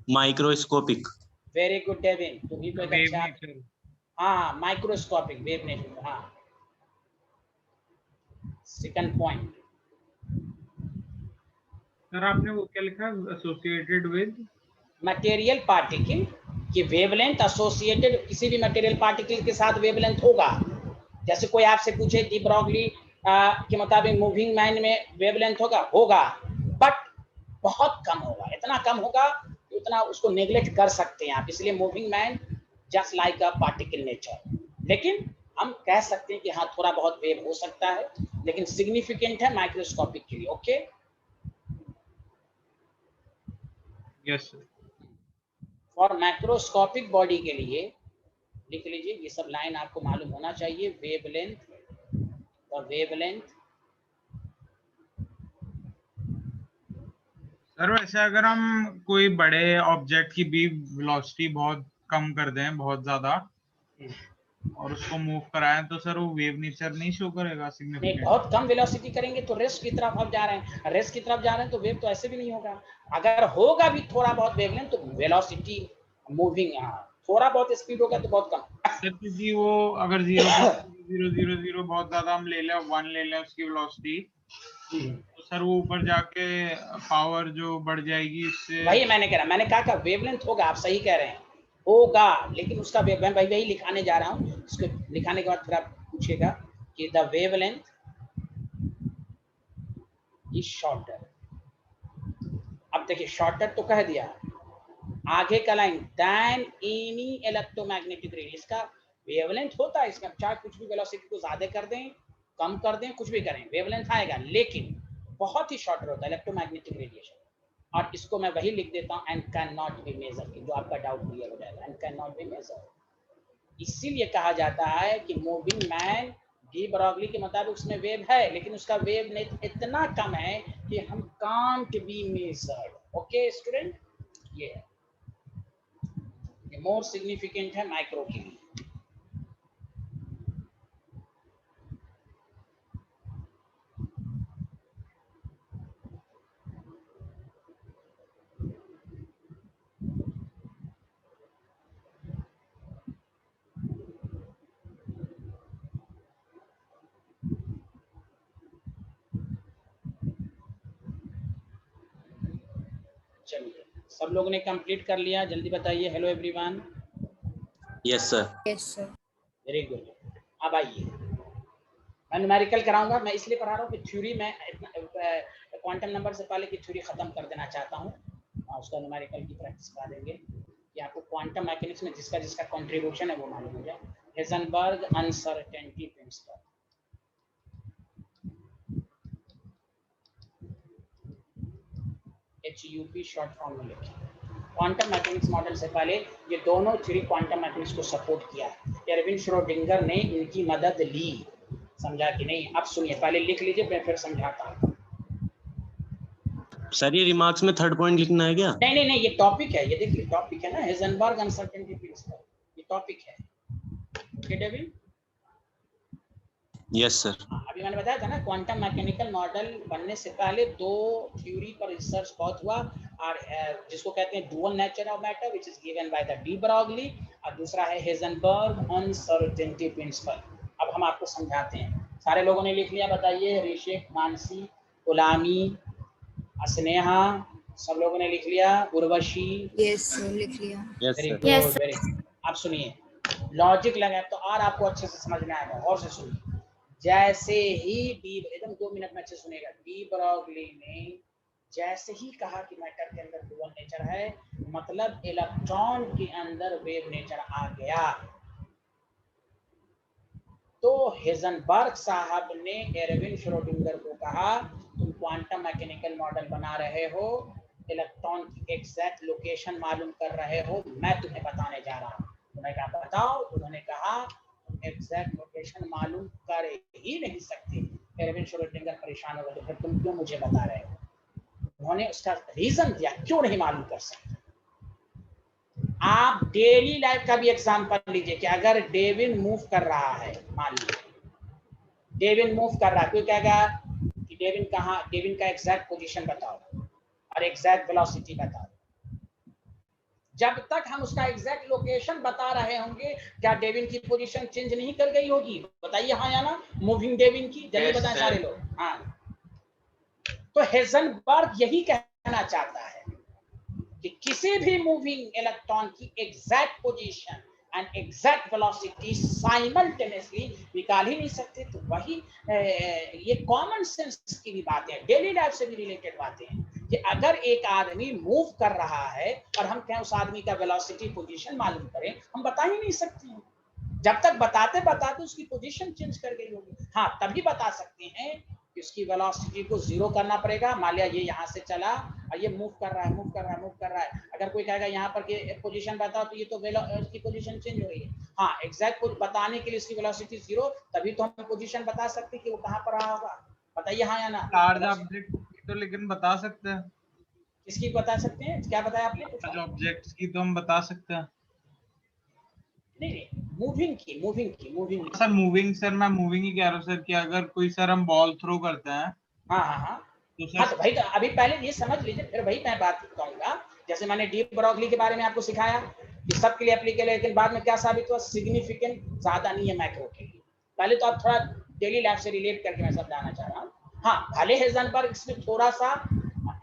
माइक्रोस्कोपिक। वेरी गुड डेविन, तुम भी तो एक वेव अच्छा। नेचर। हाँ माइक्रोस्कोपिक वेव नेचर, हाँ सेकंड पॉइंट। सर आपने वो क्या लिखा, एसोसिएटेड विद मटेरियल पार्टिकल की वेवलेंथ एसोसिएटेड किसी भी मटेरियल पार्टिकल के साथ वेवलेंथ होगा। जैसे कोई आपसे पूछे डी ब्रॉगली के मुताबिक मूविंग मैन में वेवलेंथ होगा, बट बहुत कम होगा, इतना कम होगा कि उतना उसको नेग्लेक्ट कर सकते हैं आप। इसलिए moving man just like a particle nature. लेकिन हम कह सकते हैं कि हाँ थोड़ा बहुत वेव हो सकता है, लेकिन सिग्निफिकेंट है माइक्रोस्कोपिक के लिए। Okay yes sir. For microscopic body के लिए लिख लीजिए, ये सब लाइन आपको मालूम होना चाहिए। वेवलेंथ और वेवलेंथ। सर वैसे अगर हम कोई बड़े ऑब्जेक्ट की भी वेलोसिटी बहुत कम कर दें, बहुत ज्यादा, और उसको मूव कराएं, तो सर वो वेव नेचर नहीं शो करेगा नहीं, सिग्निफिकेंट? बहुत कम वेलोसिटी करेंगे तो रेस्ट की तरफ आप जा रहे हैं, रेस्ट की तरफ जा रहे हैं तो वेव तो ऐसे भी नहीं होगा। अगर होगा भी थोड़ा बहुत वेवलेंथ तो वेलोसिटी मूविंग, थोड़ा बहुत स्पीड होगा तो बहुत कम। सर क्योंकि वो अगर 0.0000 बहुत ज्यादा हम ले लें, 1 ले लें उसकी वेलोसिटी, तो सर वो ऊपर जाके पावर जो बढ़ जाएगी इससे। वही मैंने कहा वेवलेंथ होगा, आप सही कह रहे हैं होगा, लेकिन उसका मैं वही लिखाने जा रहा हूँ। उसको लिखाने के बाद फिर आप पूछेगा कि द वेवलेंथ इज शॉर्टर। अब देखिए शॉर्टर तो कह दिया, आगे का line then any electromagnetic radius का वेवलेंथ होता है इसका, चाहे कुछ भी वेलोसिटी को ज्यादा कर दें कम कर दें कुछ भी करें वेवलेंथ आएगा, लेकिन बहुत ही शॉर्टर होता है इलेक्ट्रोमैग्नेटिक रेडिएशन। और इसको मैं वही लिख देता हूँ, and can not be measure, जो आपका डाउट क्लियर हो जाएगा, and can not be measure. इसीलिए कहा जाता है कि मूविंग मैन डी ब्रॉगली के मुताबिक उसमें वेव है, लेकिन उसका वेव इतना कम है कि हम can't be measured. Okay student, ये मोर सिग्निफिकेंट है माइक्रो के लिए। चलिए सब लोगों ने कंप्लीट कर लिया, जल्दी बताइए। Hello everyone. Yes sir. Yes sir. Very good. अब आइए, मैं न्यूमेरिकल कराऊंगा। मैं इसलिए पढ़ा रहा हूँ कि थ्योरी में क्वांटम नंबर से पहले की थ्योरी खत्म कर देना चाहता हूँ, उसका न्यूमेरिकल की प्रैक्टिस करा देंगे कि आपको क्वांटम मैकेनिक्स में जिसका जिसका कंट्रीब्यूशन है वो मालूम हो जाए। Heisenberg uncertainty principle, HUP short form में लिखिए। क्वांटम मैकेनिक्स मॉडल से पहले ये दोनों थ्योरी क्वांटम मैकेनिक्स को सपोर्ट किया है। एरविन श्रोडिंगर ने इनकी मदद ली, समझा कि नहीं? अब सुनिए, पहले लिख लीजिए, मैं फिर समझाता हूँ। सर ये रिमार्क्स में थर्ड पॉइंट लिखना है क्या? नहीं, ये टॉपिक है, ये देखिए टॉपिक है ना, हेजनबर्ग अनसर्टेनिटी प्रिंसिपल, ये टॉपिक है। Okay David? Yes sir. अभी मैंने बताया था ना, क्वांटम मैकेनिकल मॉडल बनने से पहले दो थ्योरी पर रिसर्च बहुत हुआ, और जिसको कहते हैं dual nature of matter which is given by the de Broglie, और दूसरा है हेजनबर्ग अनसर्टेनिटी प्रिंसिपल। अब हम आपको समझाते हैं। सारे लोगों ने लिख लिया? बताइए। ऋषिक, मानसी, गुलामी, स्नेहा, सब लोगों ने लिख लिया? उर्वशी? यस सर, लिख लिया। Yes very sir. Good, Yes, sir. Very good. अब सुनिए, लॉजिक लगा तो और आपको अच्छे से समझ में आएगा। और से सुनिए, जैसे ही डी, एकदम 2 मिनट में अच्छे सुनेगा, डी ब्रॉगली ने जैसे ही कहा कि मैटर के अंदर डुअल नेचर है, मतलब इलेक्ट्रॉन के अंदर वेव नेचर आ गया। तो हेजनबर्ग साहब ने एरविन श्रोडिंगर को कहा, तुम क्वांटम मैकेनिकल मॉडल बना रहे हो, इलेक्ट्रॉन की एग्जैक्ट लोकेशन मालूम कर रहे हो, मैं तुम्हें बताने जा रहा हूँ। उन्होंने कहा बताओ, उन्होंने कहा एग्जैक्ट लोकेशन मालूम कर ही नहीं सकते। एरविन श्रोडिंगर परेशान हो गए, तो फिर तुम क्यों मुझे बता रहे हो? उन्होंने उसका रीजन दिया क्यों नहीं मालूम कर सकते। आप डेली लाइफ का भी एग्जांपल लीजिए कि अगर डेविन मूव कर रहा है, मान लीजिए डेविन मूव कर रहा है, कोई कहेगा कि डेविन कहाँ, डेविन का एग्जैक्ट पोजीशन बताओ, और एग्जैक्ट वेलोसिटी बता दो। जब तक हम उसका एग्जैक्ट लोकेशन बता रहे होंगे, क्या डेविन की पोजीशन चेंज नहीं कर गई होगी? बताइए हाँ या ना। मूविंग डेविन की जल्दी Yes, बताएं sir. सारे लोग। हाँ, तो हेजनबर्ग यही कहना चाहता है कि किसी भी मूविंग इलेक्ट्रॉन की exact position and exact velocity simultaneously निकाल ही नहीं सकते। तो वही ये कॉमन सेंस की भी बातें हैं, डेली लाइफ से भी रिलेटेड बातें हैं कि अगर एक आदमी मूव कर रहा है और हम कहें उस आदमी का वेलोसिटी पोजीशन मालूम करें, हम बता ही नहीं सकते हैं। जब तक बताते बताते उसकी पोजीशन चेंज कर गई होगी, हाँ तभी बता सकते हैं कि उसकी वेलोसिटी को जीरो करना पड़ेगा। मान लिया ये यहाँ से चला और ये मूव कर रहा है, मूव कर रहा है, मूव कर रहा है। अगर कोई कहेगा यहाँ पर के पोजीशन बताओ, तो ये तो उसकी पोजीशन चेंज हो गई है। हाँ, एग्जैक्ट बताने के लिए उसकी वेलोसिटी जीरो, तभी तो हम पोजीशन बता सकते हैं कि वो कहाँ पर रहा होगा। बताइए हाँ या ना। लार्ज ऑब्जेक्ट तो लेकिन बता सकते हैं। किसकी बता सकते हैं? क्या बताया आपने? लार्ज ऑब्जेक्ट्स की तो हम बता सकते हैं। नहीं, मूविंग की। सर मूविंग, सर मैं मूविंग ही कह रहा हूँ सर कि अगर कोई सर हम बॉल थ्रो करते हैं हाँ तो हाँ, सर तो भाई तो अभी पहले ये समझ लीजिए, फिर वही मैं बात कहूंगा। जैसे मैंने डी ब्रॉगली के बारे में आपको सिखाया कि सबके लिए एप्लीकेबल है, लेकिन बाद में क्या साबित हुआ? सिग्निफिकेंट ज्यादा नहीं है मैक्रो के लिए। पहले तो आप थोड़ा डेली लाइफ से रिलेट करके मैं समझाना चाह रहा हूँ। हाँ, भले हेजनबर्ग इसमें थोड़ा सा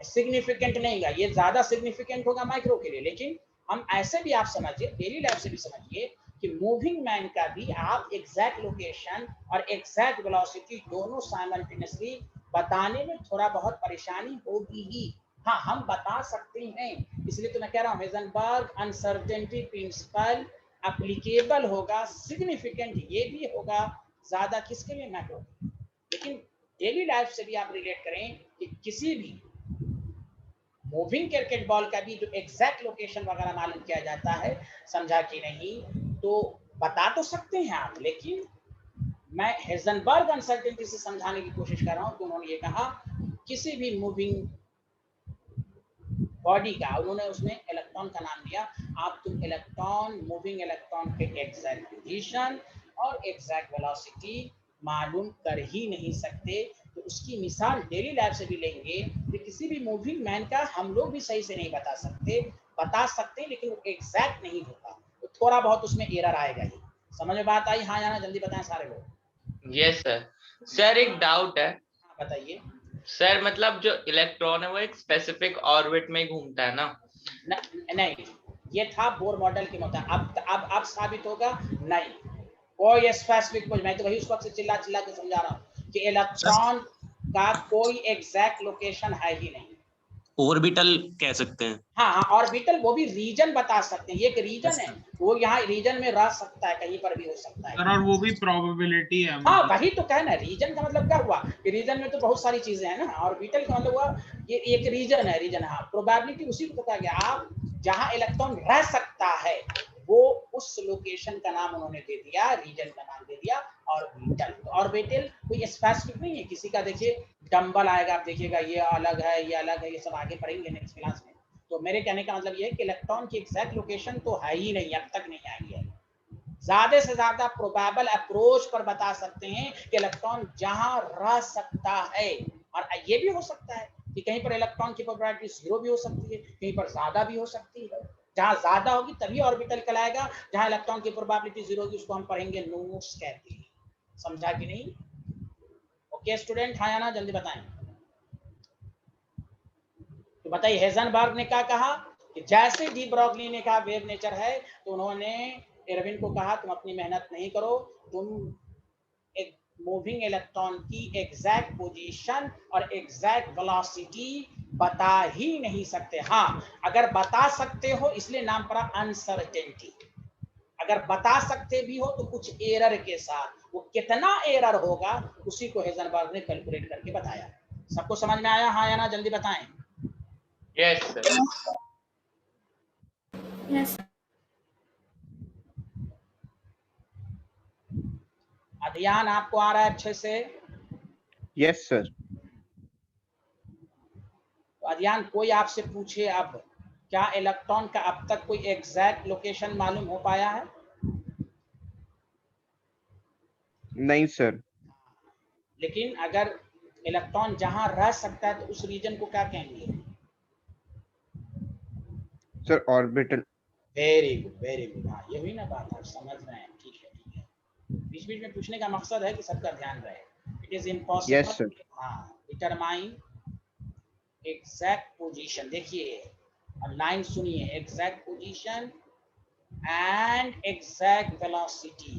सिग्निफिकेंट नहीं है, ये ज्यादा सिग्निफिकेंट होगा माइक्रो के लिए, लेकिन हम ऐसे भी आप समझिए, डेली लाइफ से भी समझिए कि मूविंग मैन का भी आप एग्जैक्ट लोकेशन और एग्जैक्ट वेलोसिटी दोनों साइमल्टेनियसली बताने में थोड़ा बहुत परेशानी होगी ही। हाँ, हम बता सकते हैं, इसलिए तो मैं कह रहा हूँ हेजनबर्ग अनसर्टेनिटी प्रिंसिपल एप्लीकेबल होगा, सिग्निफिकेंट ये भी होगा, ज्यादा किसके लिए? मैक्रो। लेकिन डेली लाइफ से भी आप रिलेट करें कि किसी भी मूविंग क्रिकेट बॉल का भी जो एग्जैक्ट लोकेशन वगैरह मालूम किया जाता है, समझा कि नहीं? तो बता तो सकते हैं आप, लेकिन मैं हेजनबर्ग अनसर्टेनिटी से समझाने की कोशिश कर रहा हूं कि उन्होंने ये कहा किसी भी मूविंग बॉडी का, उन्होंने उसमें इलेक्ट्रॉन का नाम दिया। आप तुम इलेक्ट्रॉन, मूविंग इलेक्ट्रॉन के एग्जैक्ट पोजीशन और एग्जैक्ट वेलोसिटी मालूम कर ही नहीं सकते। तो उसकी मिसाल डेली लाइफ से भी लेंगे कि किसी भी मूविंग मैन का हम लोग भी सही से नहीं बता सकते, बता सकते लेकिन वो एग्जैक्ट नहीं होगा, तो थोड़ा बहुत उसमें एरर आएगा ही। समझ में बात आई? हाँ या ना, जल्दी बताएं सारे लोग। Yes sir. सर एक डाउट है। हाँ बताइए। सर मतलब जो इलेक्ट्रॉन है वो एक स्पेसिफिक ऑर्बिट में घूमता है ना? नहीं, ये था बोर मॉडल के मुताबिक। अब साबित होगा नहीं, कोई स्पेसिफिक कुछ। मैं तो वही उस वक्त से चिल्ला के समझा रहा हूँ कि इलेक्ट्रॉन का कोई एग्जैक्ट लोकेशन है ही नहीं। ऑर्बिटल कह सकते हैं। हाँ, ऑर्बिटल वो भी रीजन बता सकते हैं, ये एक रीजन है, वो यहाँ रीजन में रह सकता है, कहीं पर भी हो सकता है। और वो भी प्रोबेबिलिटी है। हाँ, वही तो कहना है। रीजन का मतलब क्या हुआ कि रीजन में तो बहुत सारी चीजें हैं ना, ऑर्बिटल का मतलब हुआ ये एक रीजन है। रीजन, हाँ, प्रोबेबिलिटी उसी को बताया गया। आप जहाँ इलेक्ट्रॉन रह सकता है वो उस लोकेशन का नाम उन्होंने दे दिया, रीजन का नाम दे दिया ऑर्बिटल। ऑर्बिटल कोई स्पेसिफिक नहीं है किसी का। देखिए डंबल आएगा, आप देखिएगा ये अलग है, ये अलग है, ये सब आगे पढ़ेंगे नेक्स्ट क्लास में। तो मेरे कहने का मतलब ये है कि इलेक्ट्रॉन की एग्जैक्ट लोकेशन तो है ही नहीं, अब तक नहीं आई है। ज्यादा से ज्यादा प्रोबेबल अप्रोच पर बता सकते हैं कि इलेक्ट्रॉन जहां रह सकता है, और ये भी हो सकता है कि कहीं पर इलेक्ट्रॉन की प्रोबेबिलिटी जीरो भी हो सकती है, कहीं पर ज्यादा भी हो सकती है। जहां ज्यादा होगी तभी ऑर्बिटल कहलाएगा, जहां इलेक्ट्रॉन की प्रोबेबिलिटी जीरो होगी उसको हम पढ़ेंगे नोड्स कहते हैं। समझा कि नहीं? ओके स्टूडेंट, हाँ या ना, जल्दी बताएं। तो बताइए हेजनबर्ग ने क्या कहा कि जैसे डी ब्रॉगली ने कहा वेव नेचर है, तो उन्होंने इरविन को कहा तुम अपनी मेहनत नहीं करो, तुम एक मूविंग इलेक्ट्रॉन की एग्जैक्ट पोजीशन और एग्जैक्ट वेलोसिटी बता ही नहीं सकते। हाँ, अगर बता सकते हो इसलिए नाम पड़ा अनसर्टेनिटी। अगर बता सकते भी हो तो कुछ एरर के साथ, वो कितना एरर होगा उसी को हेजनबर्ग ने कैलकुलेट करके बताया। सबको समझ में आया? हाँ या ना, जल्दी बताएं। Yes sir. यस अध्ययन आपको आ रहा है अच्छे से? Yes sir. तो अध्ययन कोई आपसे पूछे अब क्या इलेक्ट्रॉन का अब तक कोई एग्जैक्ट लोकेशन मालूम हो पाया है? नहीं सर। लेकिन अगर इलेक्ट्रॉन जहां रह सकता है तो उस रीजन को क्या कहेंगे? Sir orbital. Very good. हाँ ये हुई ना बात, आप समझ रहे हैं। ठीक है। बीच बीच में पूछने का मकसद है कि सबका ध्यान रहे। It is impossible. Yes, sir. हाँ, डिटरमाइन एग्जैक्ट पोजीशन। देखिए और लाइन सुनिए, exact position and exact velocity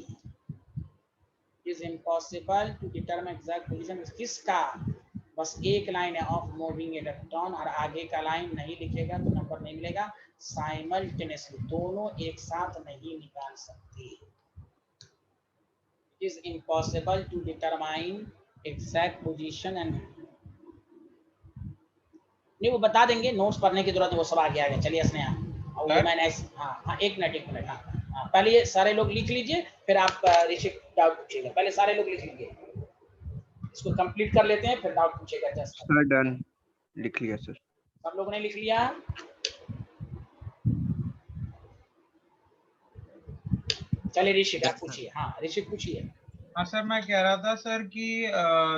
is impossible to determine exact position। किसका? बस एक लाइन है, ऑफ मूविंग इलेक्ट्रॉन, और आगे का लाइन नहीं लिखेगा तो नंबर नहीं मिलेगा। साइमल्टेनियसली दोनों एक साथ नहीं निकाल सकते। It is impossible to determine exact position and, नहीं वो बता देंगे, नोट्स पढ़ने की जरूरत है, वो सब आगे आगे। चलिए स्नेहा, और वो मैंने हाँ एक मिनट हाँ पहले ये सारे लोग लिख लीजिए, फिर आप ऋषिक डाउट पूछिएगा। पहले सारे लोग लिख लीजिए, इसको कंप्लीट कर लेते हैं, फिर डाउट पूछेगा। जस्ट सर डन, लिख लिया सर। सब लोगों ने लिख लिया? चलिए ऋषिक आप पूछिए। हाँ ऋषिक पूछिए। हाँ सर, मैं कह रहा था सर कि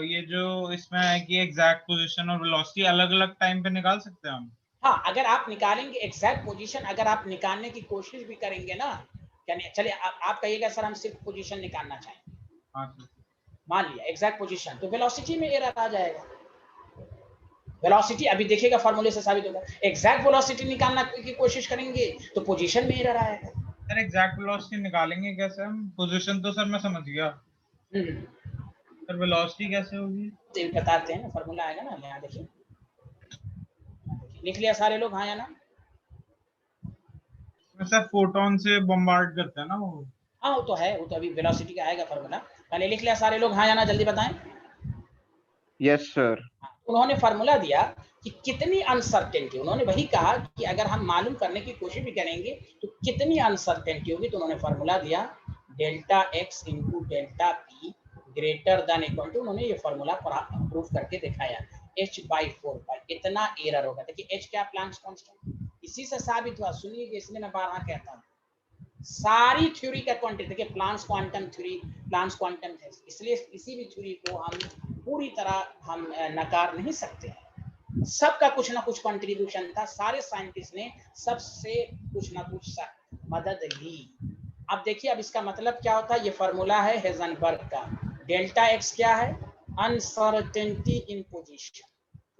ये जो इसमें है कि एग्जैक्ट पोजीशन और वेलोसिटी अलग अलग टाइम पे निकाल सकते हैं हम। हाँ अगर आप निकालेंगे एग्जैक्ट पोजीशन, अगर आप निकालने की कोशिश भी करेंगे ना, यानी चलिए आप कहिएगा सर हम सिर्फ पोजीशन निकालना चाहें। हाँ सर। मान लिया एग्जैक्ट पोजीशन, तो वेलोसिटी में एरर आ जाएगा। वेलोसिटी अभी देखिएगा फार्मूले से साबित होगा। एग्जैक्ट वेलोसिटी निकालना की कोशिश करेंगे तो पोजीशन में एरर आएगा। सर एग्जैक्ट वेलोसिटी निकालेंगे कैसे हम? पोजीशन तो सर मैं समझ गया, सर वेलोसिटी कैसे होगी? तो बताते हैं ना, फार्मूला आएगा ना। यहाँ देखिए, लिख लिया सारे लोग? हाँ या ना? सर फोटोन से बम्बार्ड करते हैं ना वो। हाँ वो तो है, वो तो अभी वेलोसिटी का आएगा फार्मूला। पहले लिख लिया सारे लोग? हाँ या ना, जल्दी बताएं। Yes sir. उन्होंने फार्मूला दिया कि कितनी अनसर्टेनिटी, उन्होंने वही कहा कि अगर हम मालूम करने की कोशिश भी करेंगे तो कितनी अनसर्टेनिटी होगी, तो उन्होंने फार्मूला दिया delta x into delta p greater than equal to, उन्होंने ये फार्मूला प्रूफ करके दिखाया, h/4 इतना एरर होगा। देखिए h क्या? Planck's constant. इसी से साबित हुआ, सुनिए कि इसलिए मैं बार-बार कहता हूँ सारी थ्योरी का क्वांटिटी, देखिए Planck's quantum theory, Planck's quantum है, इसलिए किसी भी थ्योरी को हम पूरी तरह हम नकार नहीं सकते हैं। सबका कुछ ना कुछ कंट्रीब्यूशन था, सारे साइंटिस्ट ने सबसे कुछ ना कुछ मदद ली। अब देखिए, अब इसका मतलब क्या होता है? ये फार्मूला है हेजनबर्ग का। डेल्टा एक्स क्या है? अनसर्टेनिटी इन पोजीशन।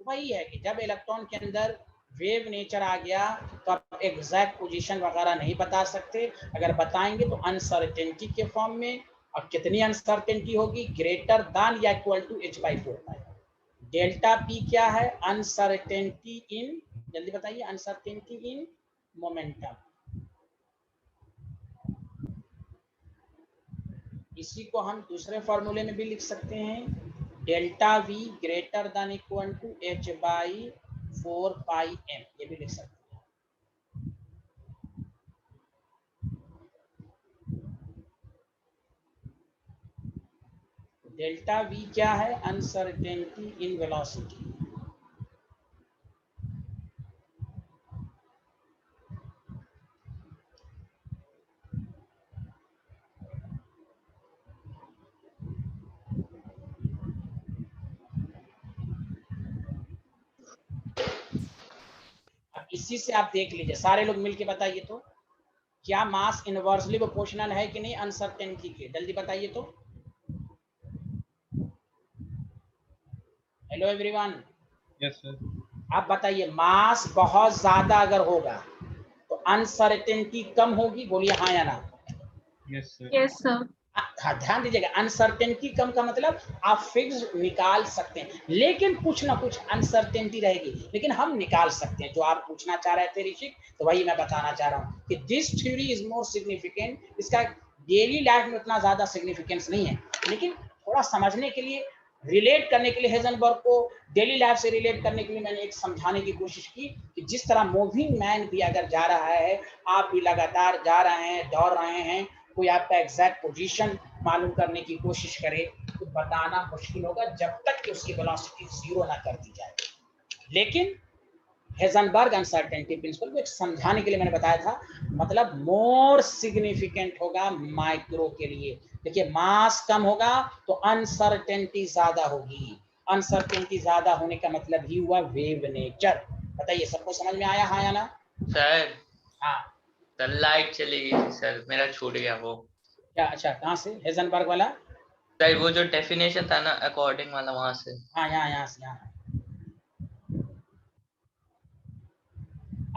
वही है कि जब इलेक्ट्रॉन के अंदर वेव नेचर आ गया तो आप एग्जैक्ट पोजीशन वगैरह नहीं बता सकते। अगर बताएंगे तो अनसर्टेनिटी के फॉर्म में, और कितनी अनसर्टेनिटी होगी? ग्रेटर देन या equal to h/4। Delta p क्या है? अनसर्टेनिटी इन, जल्दी बताइए, अनसर्टेनिटी इन मोमेंटम। इसी को हम दूसरे फॉर्मूले में भी लिख सकते हैं, delta v greater than equal to h/4 pi m, ये भी लिख सकते हैं। डेल्टा वी क्या है? Uncertainty in velocity. अब इसी से आप देख लीजिए, सारे लोग मिलके बताइए तो, क्या मास इनवर्सली प्रोपोर्शनल है कि नहीं अनसर्टेनिटी के? जल्दी बताइए तो। Hello everyone. Yes sir. आप बताइए, मास बहुत ज्यादा अगर होगा तो अनसर्टेनिटी कम होगी? बोलिए हाँ या ना। Yes sir. Yes sir. हाँ ध्यान दीजिएगा, अनसर्टेनिटी कम का मतलब आप फिक्स निकाल सकते हैं, लेकिन कुछ ना कुछ अनसर्टेनिटी रहेगी, लेकिन हम निकाल सकते हैं। जो आप पूछना चाह रहे थे ऋषिक, तो वही मैं बताना चाह रहा हूँ कि this theory is more significant. इसका डेली लाइफ में उतना ज्यादा सिग्निफिकेंस नहीं है, लेकिन थोड़ा समझने के लिए, रिलेट करने के लिए, हेजनबर्ग को डेली लाइफ से रिलेट करने के लिए मैंने एक समझाने की कोशिश की कि जिस तरह मूविंग मैन भी अगर जा रहा है, आप भी लगातार जा रहे हैं, दौड़ रहे हैं, कोई आपका एग्जैक्ट पोजीशन मालूम करने की कोशिश करे तो बताना मुश्किल होगा जब तक कि उसकी वेलोसिटी 0 ना कर दी जाए। लेकिन हेजनबर्ग अनसर्टेनिटी प्रिंसिपल को एक समझाने के लिए मैंने बताया था, मतलब मोर सिग्निफिकेंट होगा माइक्रो के लिए। देखिए, मास कम होगा तो अनसर्टेनिटी ज्यादा होगी। अनसर्टेनिटी ज्यादा होने का मतलब ही हुआ वेव नेचर। बताइए, सबको समझ में आया हाँ या ना? सर हाँ लाइट चली गई थी सर, मेरा छूट गया वो। क्या? अच्छा, कहाँ से? हेजनबर्ग वाला? सर वो जो डेफिनेशन था ना अकॉर्डिंग वाला, वहां से। हाँ, यहाँ से यहाँ।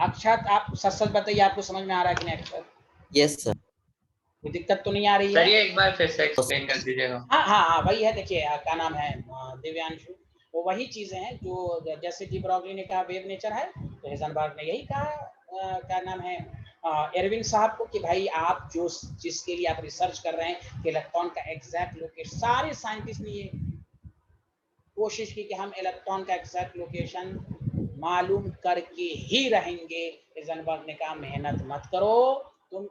अक्षत, आप सच सच बताइए, आपको समझ में आ रहा है कि नहीं अक्षत? Yes sir. कोई दिक्कत तो नहीं आ रही सर है? ये एक बार फिर से एक्सप्लेन कर दीजिएगा। हाँ हाँ हाँ, वही है। देखिए क्या नाम है, दिव्यांशु, वो वही चीजें हैं जो जैसे डी ब्रॉगली ने कहा वेव नेचर है, तो हेजनबर्ग ने यही कहा, क्या नाम है, एरविन साहब को, कि भाई आप जो जिसके लिए आप रिसर्च कर रहे हैं कि इलेक्ट्रॉन का एग्जैक्ट लोकेशन, सारे साइंटिस्ट ने ये कोशिश की कि हम इलेक्ट्रॉन का एग्जैक्ट लोकेशन मालूम करके ही रहेंगे। हेजनबर्ग ने कहा मेहनत मत करो, तुम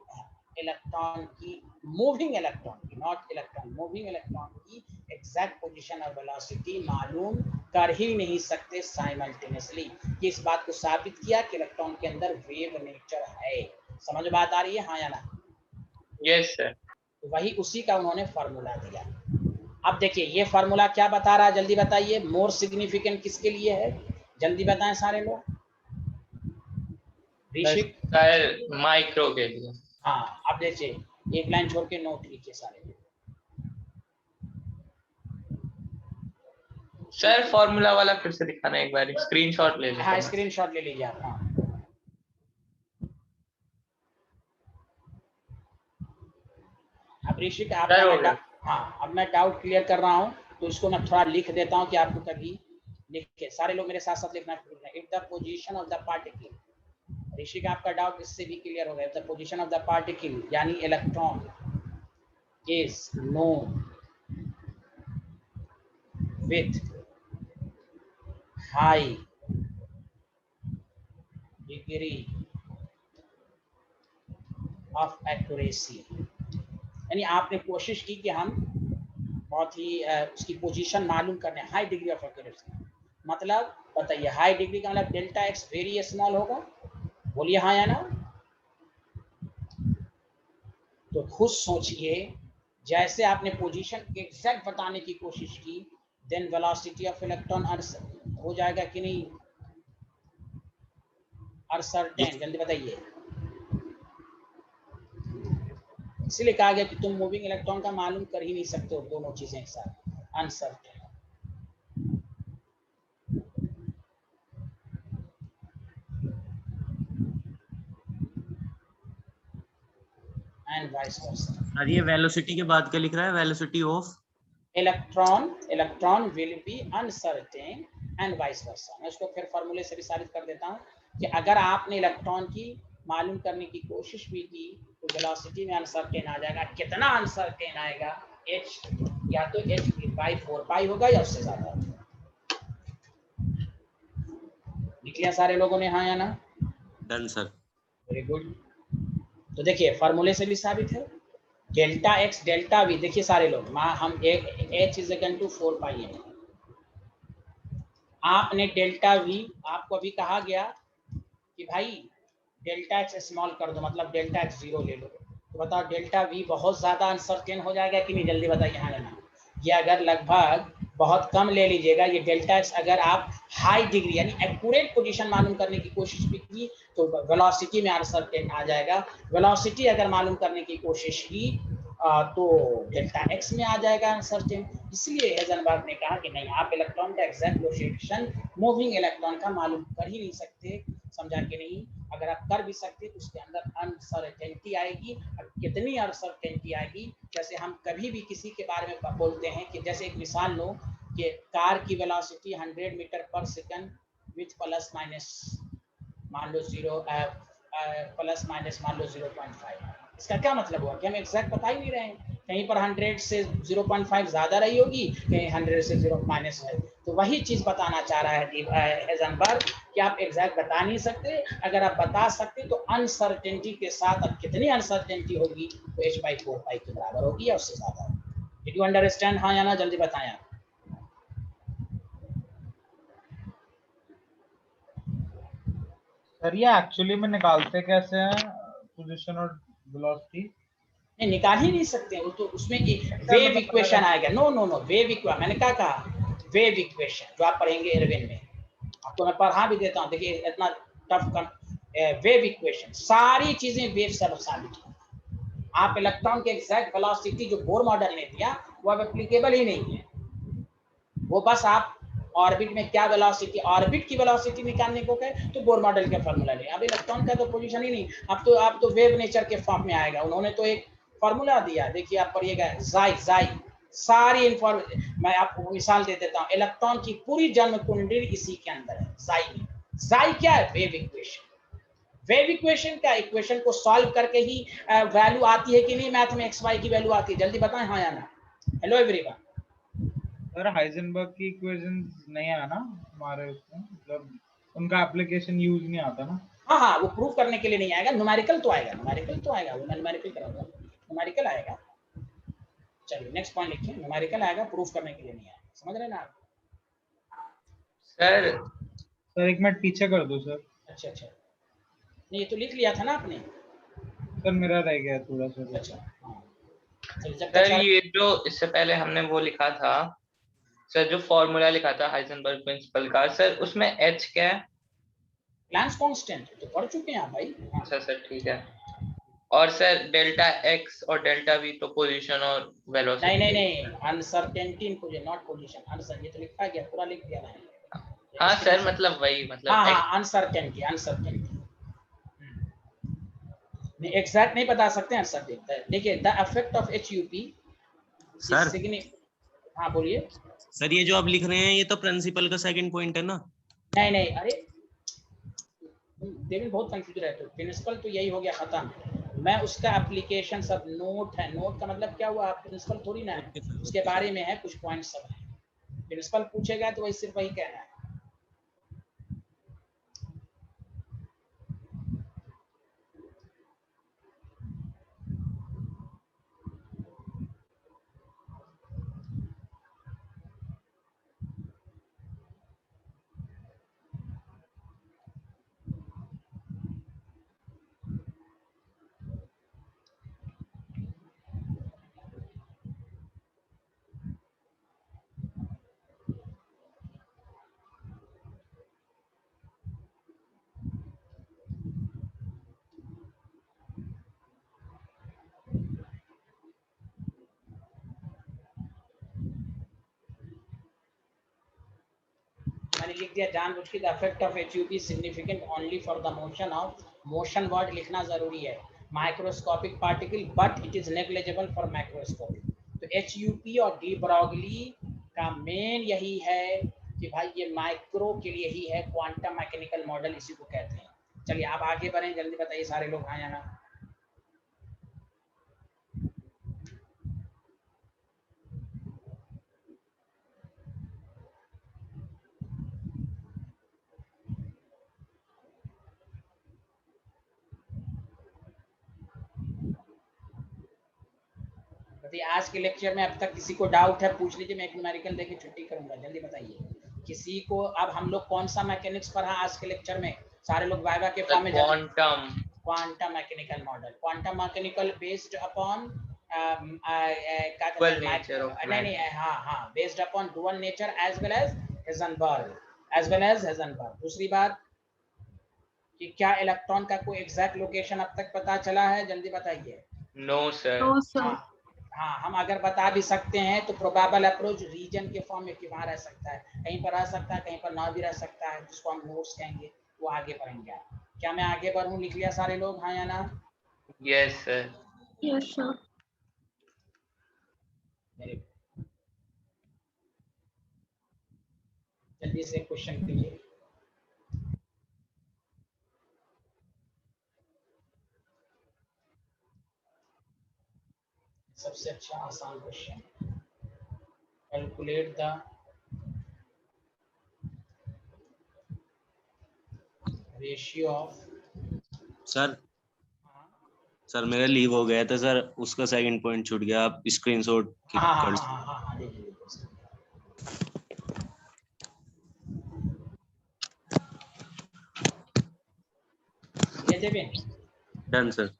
इलेक्ट्रॉन की, मूविंग इलेक्ट्रॉन की, नॉट इलेक्ट्रॉन, मूविंग इलेक्ट्रॉन की एग्जैक्ट पोजीशन और वेलोसिटी मालूम कर ही नहीं सकते साइमल्टेनियसली। इस बात को साबित किया कि इलेक्ट्रॉन के अंदर वेव नेचर है। समझ बात आ रही है, हाँ या ना? Yes sir. वही उसी का उन्होंने फार्मूला दिया। अब देखिए ये फार्मूला क्या बता रहा है, जल्दी बताइए। मोर सिग्निफिकेंट किसके लिए है, जल्दी बताएं सारे लोग। ऋषिक? सर माइक्रो के लिए। हाँ, अब देखिए एक लाइन छोड़ के नोट लीजिए सारे लोग। सर फॉर्मूला वाला फिर से दिखाना एक बार, स्क्रीनशॉट ले लीजिए। हाँ, स्क्रीनशॉट ले लीजिए आप। हाँ, अब ऋषिक आपका, हाँ अब मैं डाउट क्लियर कर रहा हूँ, तो इसको मैं थोड़ा लिख देता हूँ कि आपको कभी लिखे। सारे लोग मेरे साथ साथ लिखना शुरू करें। If the position of the particle, Rishik आपका डाउट इससे भी क्लियर हो गया। The position of the particle यानी electron is known with high degree of accuracy, यानी आपने कोशिश की कि हम बहुत ही उसकी पोजीशन मालूम करने, हाई डिग्री ऑफ एक्यूरेसी। मतलब बताइए, हाई डिग्री का मतलब डेल्टा एक्स वेरी स्मॉल होगा, बोलिए हाँ या ना? तो खुद सोचिए, जैसे आपने पोजीशन एग्जैक्ट बताने की कोशिश की, देन वेलोसिटी ऑफ इलेक्ट्रॉन हो जाएगा कि नहीं अनसर्टेन? जल्दी बताइए। इसलिए कहा गया कि तुम मूविंग इलेक्ट्रॉन का मालूम कर ही नहीं सकते हो, दोनों चीजें एक साथ, uncertain. And vice versa. Sir ये वेलोसिटी के बाद क्या लिख रहा है, velocity of electron will be uncertain and vice versa. मैं उसको फिर फॉर्मूले से भी साबित कर देता हूँ कि अगर आपने इलेक्ट्रॉन की मालूम करने की कोशिश भी की तो वेलोसिटी में अनसर्टेन आ जाएगा। कितना अनसर्टेन आएगा? h, या तो h/4 होगा या उससे ज्यादा। लिख लिया सारे लोगों ने, हाँ या ना? Done sir. Very good. तो देखिए फार्मूले से भी साबित है, डेल्टा एक्स डेल्टा वी। देखिए सारे लोग, हम h is equal to 4πm। आपने डेल्टा वी, आपको अभी कहा गया कि भाई डेल्टा एक्स स्मॉल कर दो, मतलब डेल्टा एक्स 0 ले लो, तो बताओ डेल्टा वी बहुत ज्यादा अनसर्टेन हो जाएगा कि नहीं? जल्दी बताइए हाँ या ना? ये अगर लगभग बहुत कम ले लीजिएगा, ये डेल्टा एक्स अगर आप हाई डिग्री यानी एक्यूरेट पोजीशन मालूम करने की कोशिश भी की तो वेलोसिटी में अनसर्टेन आ जाएगा। वेलोसिटी अगर मालूम करने की कोशिश की तो डेल्टा एक्स में आ जाएगा अनसर्टेन। इसलिए हेजनबर्ग ने कहा कि नहीं, आप इलेक्ट्रॉन का एग्जैक्ट लोकेशन मूविंग इलेक्ट्रॉन का मालूम कर ही नहीं सकते। समझा कि नहीं? अगर आप कर भी सकते तो उसके अंदर अनसर्टेनिटी आएगी। अब कितनी अनसर्टेनिटी आएगी? जैसे हम कभी भी किसी के बारे में बोलते हैं कि जैसे एक मिसाल लो कि कार की वेलोसिटी 100 मीटर पर सेकंड विथ प्लस माइनस मान लो 0 प्लस माइनस मान लो 0.5। इसका क्या मतलब हुआ कि हम एग्जैक्ट बता ही नहीं रहे हैं। कहीं पर 100 से 0.5 ज्यादा रही होगी, कहीं 100 से 0 माइनस है। तो वही चीज बताना चाह रहा है हेजनबर्ग कि आप एग्जैक्ट बता नहीं सकते। अगर आप बता सकते तो अनसर्टेनिटी के साथ, अब कितनी अनसर्टेनिटी होगी तो h/4 के बराबर होगी या उससे ज्यादा। डिड यू अंडरस्टैंड, हाँ या ना? जल्दी बताएं। सर ये एक्चुअली में निकालते कैसे हैं पोजीशन और वेलोसिटी? नहीं, निकाल ही नहीं सकते वो तो, उसमें वेव इक्वेशन आएगा। No no no, wave equation मैंने क्या कहा? वेव इक्वेशन जो आप पढ़ेंगे इरविन में, आपको मैं पढ़ा भी देता हूँ। देखिए इतना टफ वेव इक्वेशन, सारी चीजें वेव से साबित की। आप इलेक्ट्रॉन के एग्जैक्ट वेलोसिटी जो बोर मॉडल ने दिया वो अब एप्लीकेबल ही नहीं है। वो बस आप ऑर्बिट में क्या वेलोसिटी, ऑर्बिट की वेलोसिटी निकालने को कहे तो बोर मॉडल के फार्मूला ले। अब इलेक्ट्रॉन का तो पोजीशन ही नहीं, अब तो वेव नेचर के फॉर्म में आएगा। उन्होंने तो एक फार्मूला दिया, देखिए आप पढ़िएगा, जाई सारी इन्फॉर्मेशन। मैं आपको मिसाल दे देता हूँ, इलेक्ट्रॉन की पूरी जन्म कुंडली इसी के अंदर है, जाई क्या है? Wave equation. वेव इक्वेशन का इक्वेशन को सॉल्व करके ही वैल्यू आती है कि नहीं मैथ में, एक्स वाई की वैल्यू आती है? जल्दी बताएं हाँ या ना। Hello everyone. सर हाइजेनबर्ग की इक्वेशंस नहीं है ना हमारे उसमें, मतलब उनका एप्लीकेशन यूज नहीं आता ना। हाँ, वो प्रूव करने के लिए नहीं आएगा, न्यूमेरिकल तो आएगा, वो न्यूमेरिकल कराऊंगा, न्यूमेरिकल आएगा। चलिए नेक्स्ट पॉइंट लिखिए, न्यूमेरिकल आएगा, प्रूफ करने के लिए नहीं आएगा। समझ रहे हैं ना आप? सर एक मिनट पीछे कर दो सर। अच्छा नहीं, ये तो लिख लिया था ना आपने। सर मेरा रह गया थोड़ा सा। अच्छा हाँ, चलिए जब सर तक ये जो इससे पहले हमने वो लिखा था सर, जो फॉर्मूला लिखा था हाइजेनबर्ग प्रिंसिपल का, सर उसमें एच क्या है? प्लांक्स कांस्टेंट तो पढ़ चुके हैं आप भाई। हाँ। अच्छा सर ठीक है। और सर डेल्टा एक्स और डेल्टा वी तो पोजीशन और वेलोसिटी। नहीं, uncertainty in position, not position. Answer ये तो लिखा गया, पूरा लिख दिया है। हाँ सर, मतलब वही, मतलब हाँ, अनसर्टेनिटी नहीं, एग्जैक्ट नहीं बता सकते अनसर्टेनिटी। देखिए the effect of HUP sir हाँ बोलिए सर, ये जो आप लिख रहे हैं ये तो प्रिंसिपल का सेकंड पॉइंट है ना? नहीं, अरे देविन बहुत कंफ्यूज रहते हो। प्रिंसिपल तो यही हो गया खत्म। मैं उसका एप्लीकेशन सब नोट है। नोट का मतलब क्या हुआ? प्रिंसिपल थोड़ी ना है, उसके बारे में है कुछ पॉइंट सब है। प्रिंसिपल पूछेगा तो वही सिर्फ वही कहना है। मैंने लिख दिया जानबूझ के, the effect of HUP significant only for the motion of, motion word लिखना जरूरी है, microscopic particle, but it is negligible for microscopic. तो HUP और डी ब्रॉगली का मेन यही है कि भाई ये माइक्रो के लिए ही है, क्वांटम मैकेनिकल मॉडल इसी को कहते हैं। चलिए आप आगे बढ़ें, जल्दी बताइए सारे लोग हाँ या ना। आज के लेक्चर में अब तक किसी को डाउट है पूछ लीजिए, मैं एक न्यूमेरिकल देके छुट्टी करूंगा। जल्दी बताइए किसी को। अब हम लोग कौन सा मैकेनिक्स पढ़ा आज के लेक्चर में? सारे लोग वाइवा के फॉर्म में quantum mechanical model, quantum mechanical based upon based upon dual nature as well as Heisenberg. दूसरी बात कि क्या इलेक्ट्रॉन का कोई एग्जैक्ट लोकेशन अब तक पता चला है? जल्दी बताइए। No sir. हाँ, हम अगर बता भी सकते हैं तो प्रोबेबल अप्रोच रीजन के फॉर्म में कि वहाँ रह सकता है, कहीं पर रह सकता है, कहीं पर ना भी रह सकता है, जिसको हम नोट्स कहेंगे। वो आगे बढ़ेंगे। क्या मैं आगे बढ़ूँ? लिख लिया सारे लोग हाँ या ना? Yes sir. Yes sir. जल्दी से क्वेश्चन कीजिए। सबसे अच्छा आसान question, calculate the ratio of. Sir मेरा लीव हो गया था सर, उसका सेकंड पॉइंट छूट गया, आप स्क्रीनशॉट कर। हाँ, ये देवें। Done sir.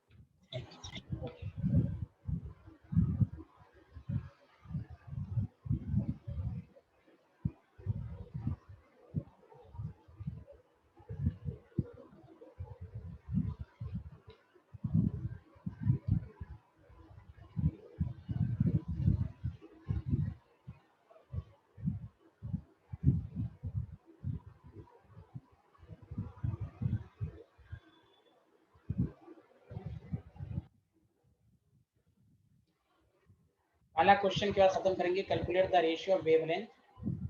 पहला क्वेश्चन के बाद खत्म करेंगे। Calculate the ratio of wavelength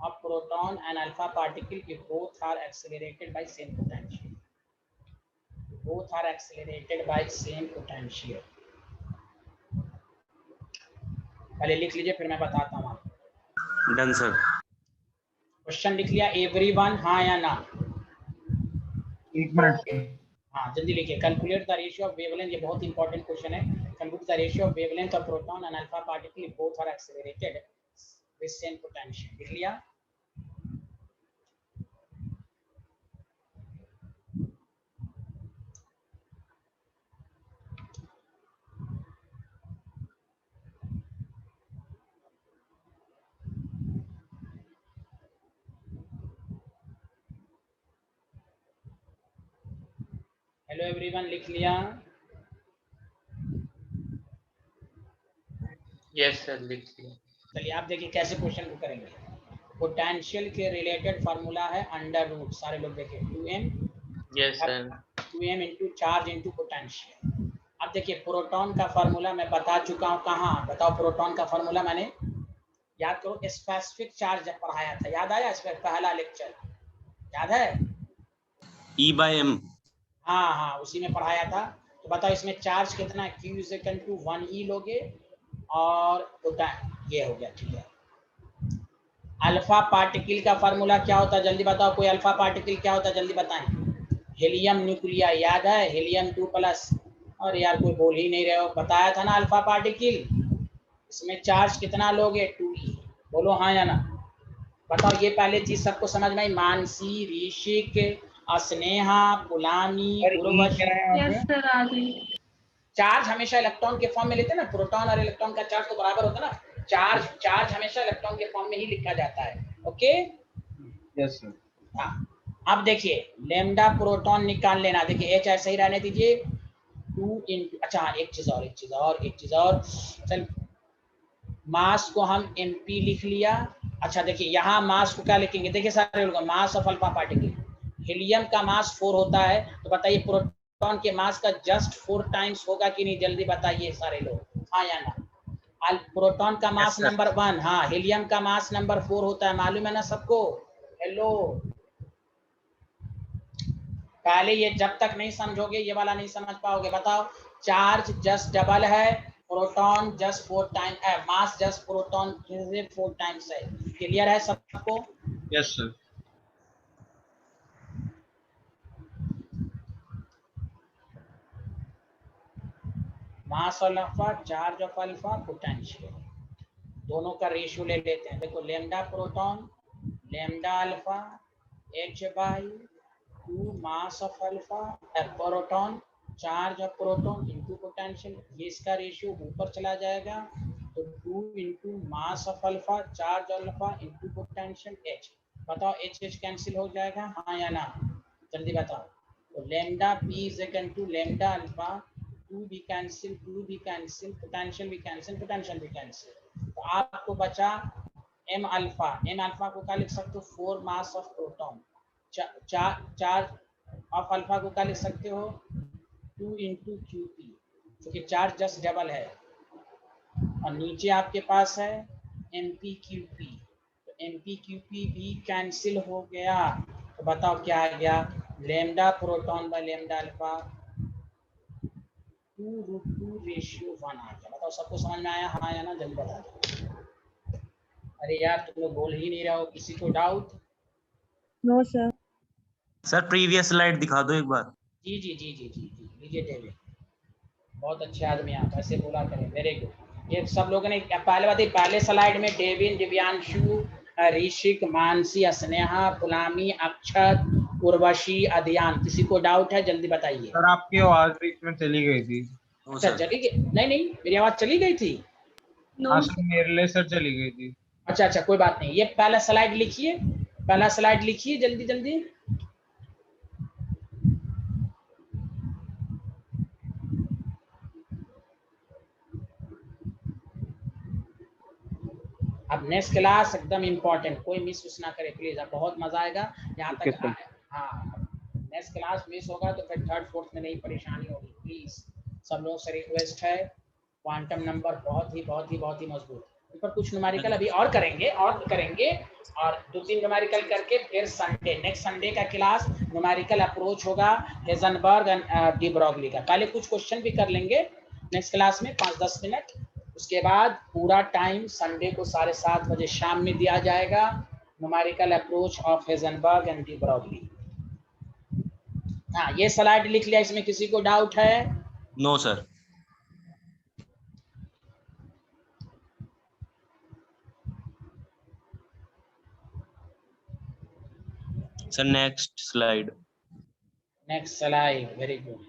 of proton and alpha particle if both are accelerated by same potential. Both are accelerated by same potential. पहले लिख लीजिए फिर मैं बताता हूँ आपको। Done sir. क्वेश्चन लिख लिया एवरीवन, हाँ या ना? 1 मिनट। हाँ जल्दी लिखिए। Calculate the ratio of wavelength, ये बहुत इंपॉर्टेंट क्वेश्चन है। Calculate the ratio of wavelength of proton and alpha particle if both are accelerated with same potential. लिख लिया? हेलो एवरीवन, लिख लिया? यस सर, लिख लिया। चलिए आप देखिए कैसे क्वेश्चन को करेंगे। पोटेंशियल के रिलेटेड फार्मूला है अंडर रूट, सारे लोग देखिए 2m, yes sir. 2m into charge into potential. अब देखिए प्रोटॉन का फार्मूला मैं बता चुका हूँ। कहाँ बताओ? प्रोटॉन का फार्मूला मैंने, याद करो, स्पेसिफिक चार्ज जब पढ़ाया था, याद आया? इस पर पहला लेक्चर याद है? E/m। हाँ हाँ उसी में पढ़ाया था। तो बताओ इसमें चार्ज कितना है? Q is equal to 1e लोगे और ये हो गया, ठीक है। अल्फा पार्टिकल का फार्मूला क्या होता है? जल्दी बताओ, कोई अल्फा पार्टिकल क्या होता है? जल्दी बताएं। हीलियम न्यूक्लिया, याद है? हीलियम 2+। और यार कोई बोल ही नहीं रहे हो। बताया था ना अल्फा पार्टिकल, इसमें चार्ज कितना लोगे? 2e। बोलो हाँ या ना? बताओ ये पहले चीज सबको समझ में आई? मानसी, ऋषिक, स्नेहा, पुलानी, उर्वशी। यस सर, आ गई। चार्ज हमेशा इलेक्ट्रॉन के फॉर्म में लेते हैं ना, प्रोटॉन और इलेक्ट्रॉन का चार्ज तो बराबर होता है ना। चार्ज हमेशा इलेक्ट्रॉन के फॉर्म में ही लिखा जाता है। Okay yes sir. हाँ अब देखिए लेमडा प्रोटॉन निकाल लेना। देखिए एच ऐसे ही रहने दीजिए। 2 इंटू, अच्छा एक चीज और चल, मास को हम mp लिख लिया। अच्छा देखिए यहाँ मास को क्या लिखेंगे? देखिए सारे लोग, mass of alpha particle, helium का मास 4 होता है, तो बताइए प्रोटॉन के मास का जस्ट 4 टाइम्स होगा कि नहीं? जल्दी बताइए सारे लोग, हाँ या ना? प्रोटॉन का मास Yes, sir. नंबर 1, हाँ हीलियम का मास नंबर 4 होता है, मालूम है ना सबको? हेलो, पहले ये जब तक नहीं समझोगे ये वाला नहीं समझ पाओगे। बताओ चार्ज जस्ट डबल है, प्रोटॉन जस्ट 4 टाइम है, मास जस्ट प्रोटॉन 4 टाइम्स है। क्लियर है सबको? Yes sir. Mass of alpha, charge of alpha, potential, दोनों का रेशियो ले लेते हैं। देखो lambda proton, lambda alpha, h/2 mass of alpha, proton, charge of proton into potential. ये इसका रेशियो ऊपर चला जाएगा, तो 2 into mass of alpha, charge alpha into potential h। बताओ h कैंसिल हो जाएगा, हाँ या ना? जल्दी बताओ। तो lambda p is equal to lambda alpha, 2 भी कैंसिल, पोटेंशियल भी कैंसिल। तो आपको बचा m अल्फा। को क्या लिख सकते हो? 4 mass of proton. Charge of alpha को क्या लिख सकते हो? 2 इंटू QP, क्योंकि चार्ज जस्ट डबल है। और नीचे आपके पास है MPQP, तो MPQP भी कैंसिल हो गया। तो बताओ क्या आ गया? Lambda proton by lambda alpha 2√2 ratio 1 आ गया। बताओ सबको समझ में आया, हाँ या ना? जल्दी बता दो। अरे यार तुम लोग बोल ही नहीं रहे हो, किसी को doubt? No sir. Sir previous slide दिखा दो एक बार। जी लीजिए डेविड, बहुत अच्छे आदमी आप, ऐसे बोला करें। Very good. ये सब लोगों ने पहले बात, पहले स्लाइड में डेविन, दिव्यांशु, ऋषिक, मानसी, स्नेहा, पुलामी, अक्षत, उर्वशी, अध्यान, किसी को डाउट है? जल्दी बताइए। सर आपकी आवाज बीच में चली गई थी। अच्छा चली गई? नहीं मेरी आवाज चली गई थी? हाँ सर, मेरे लिए सर चली गई थी। अच्छा कोई बात नहीं। ये पहला स्लाइड लिखिए, जल्दी। अब नेक्स्ट क्लास एकदम इम्पोर्टेंट, कोई मिस ना करे प्लीज। अब बहुत मजा आएगा यहाँ Okay, तक। हाँ नेक्स्ट क्लास मिस होगा तो फिर 3rd 4th में नहीं परेशानी होगी। प्लीज सब लोगों से रिक्वेस्ट है, क्वांटम नंबर बहुत ही मजबूत। इस पर कुछ न्यूमेरिकल अभी और करेंगे और 2-3 न्यूमेरिकल करके फिर संडे, नेक्स्ट संडे का क्लास न्यूमेरिकल अप्रोच होगा हेजनबर्ग एंड डी ब्रॉगली का। पहले कुछ क्वेश्चन भी कर लेंगे नेक्स्ट क्लास में 5-10 मिनट, उसके बाद पूरा टाइम संडे को 7:30 बजे शाम में दिया जाएगा numerical approach of Heisenberg and de Broglie. हाँ, ये स्लाइड लिख लिया, इसमें किसी को डाउट है? No sir. Sir next slide. Next slide, very good.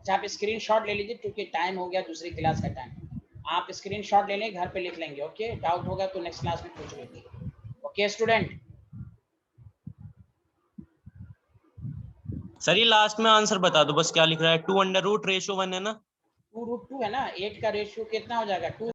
आप स्क्रीनशॉट ले लीजिए क्योंकि टाइम हो गया दूसरी क्लास का टाइम। आप स्क्रीनशॉट ले लें, घर पे लिख लेंगे। ओके, डाउट होगा तो नेक्स्ट क्लास में पूछ लेंगे। Okay student. सर ये लास्ट में आंसर बता दो बस, क्या लिख रहा है? 2 अंडर रूट रेशियो 1 है ना? 2√2 है ना, 8 का रेशियो कितना हो जाएगा? 2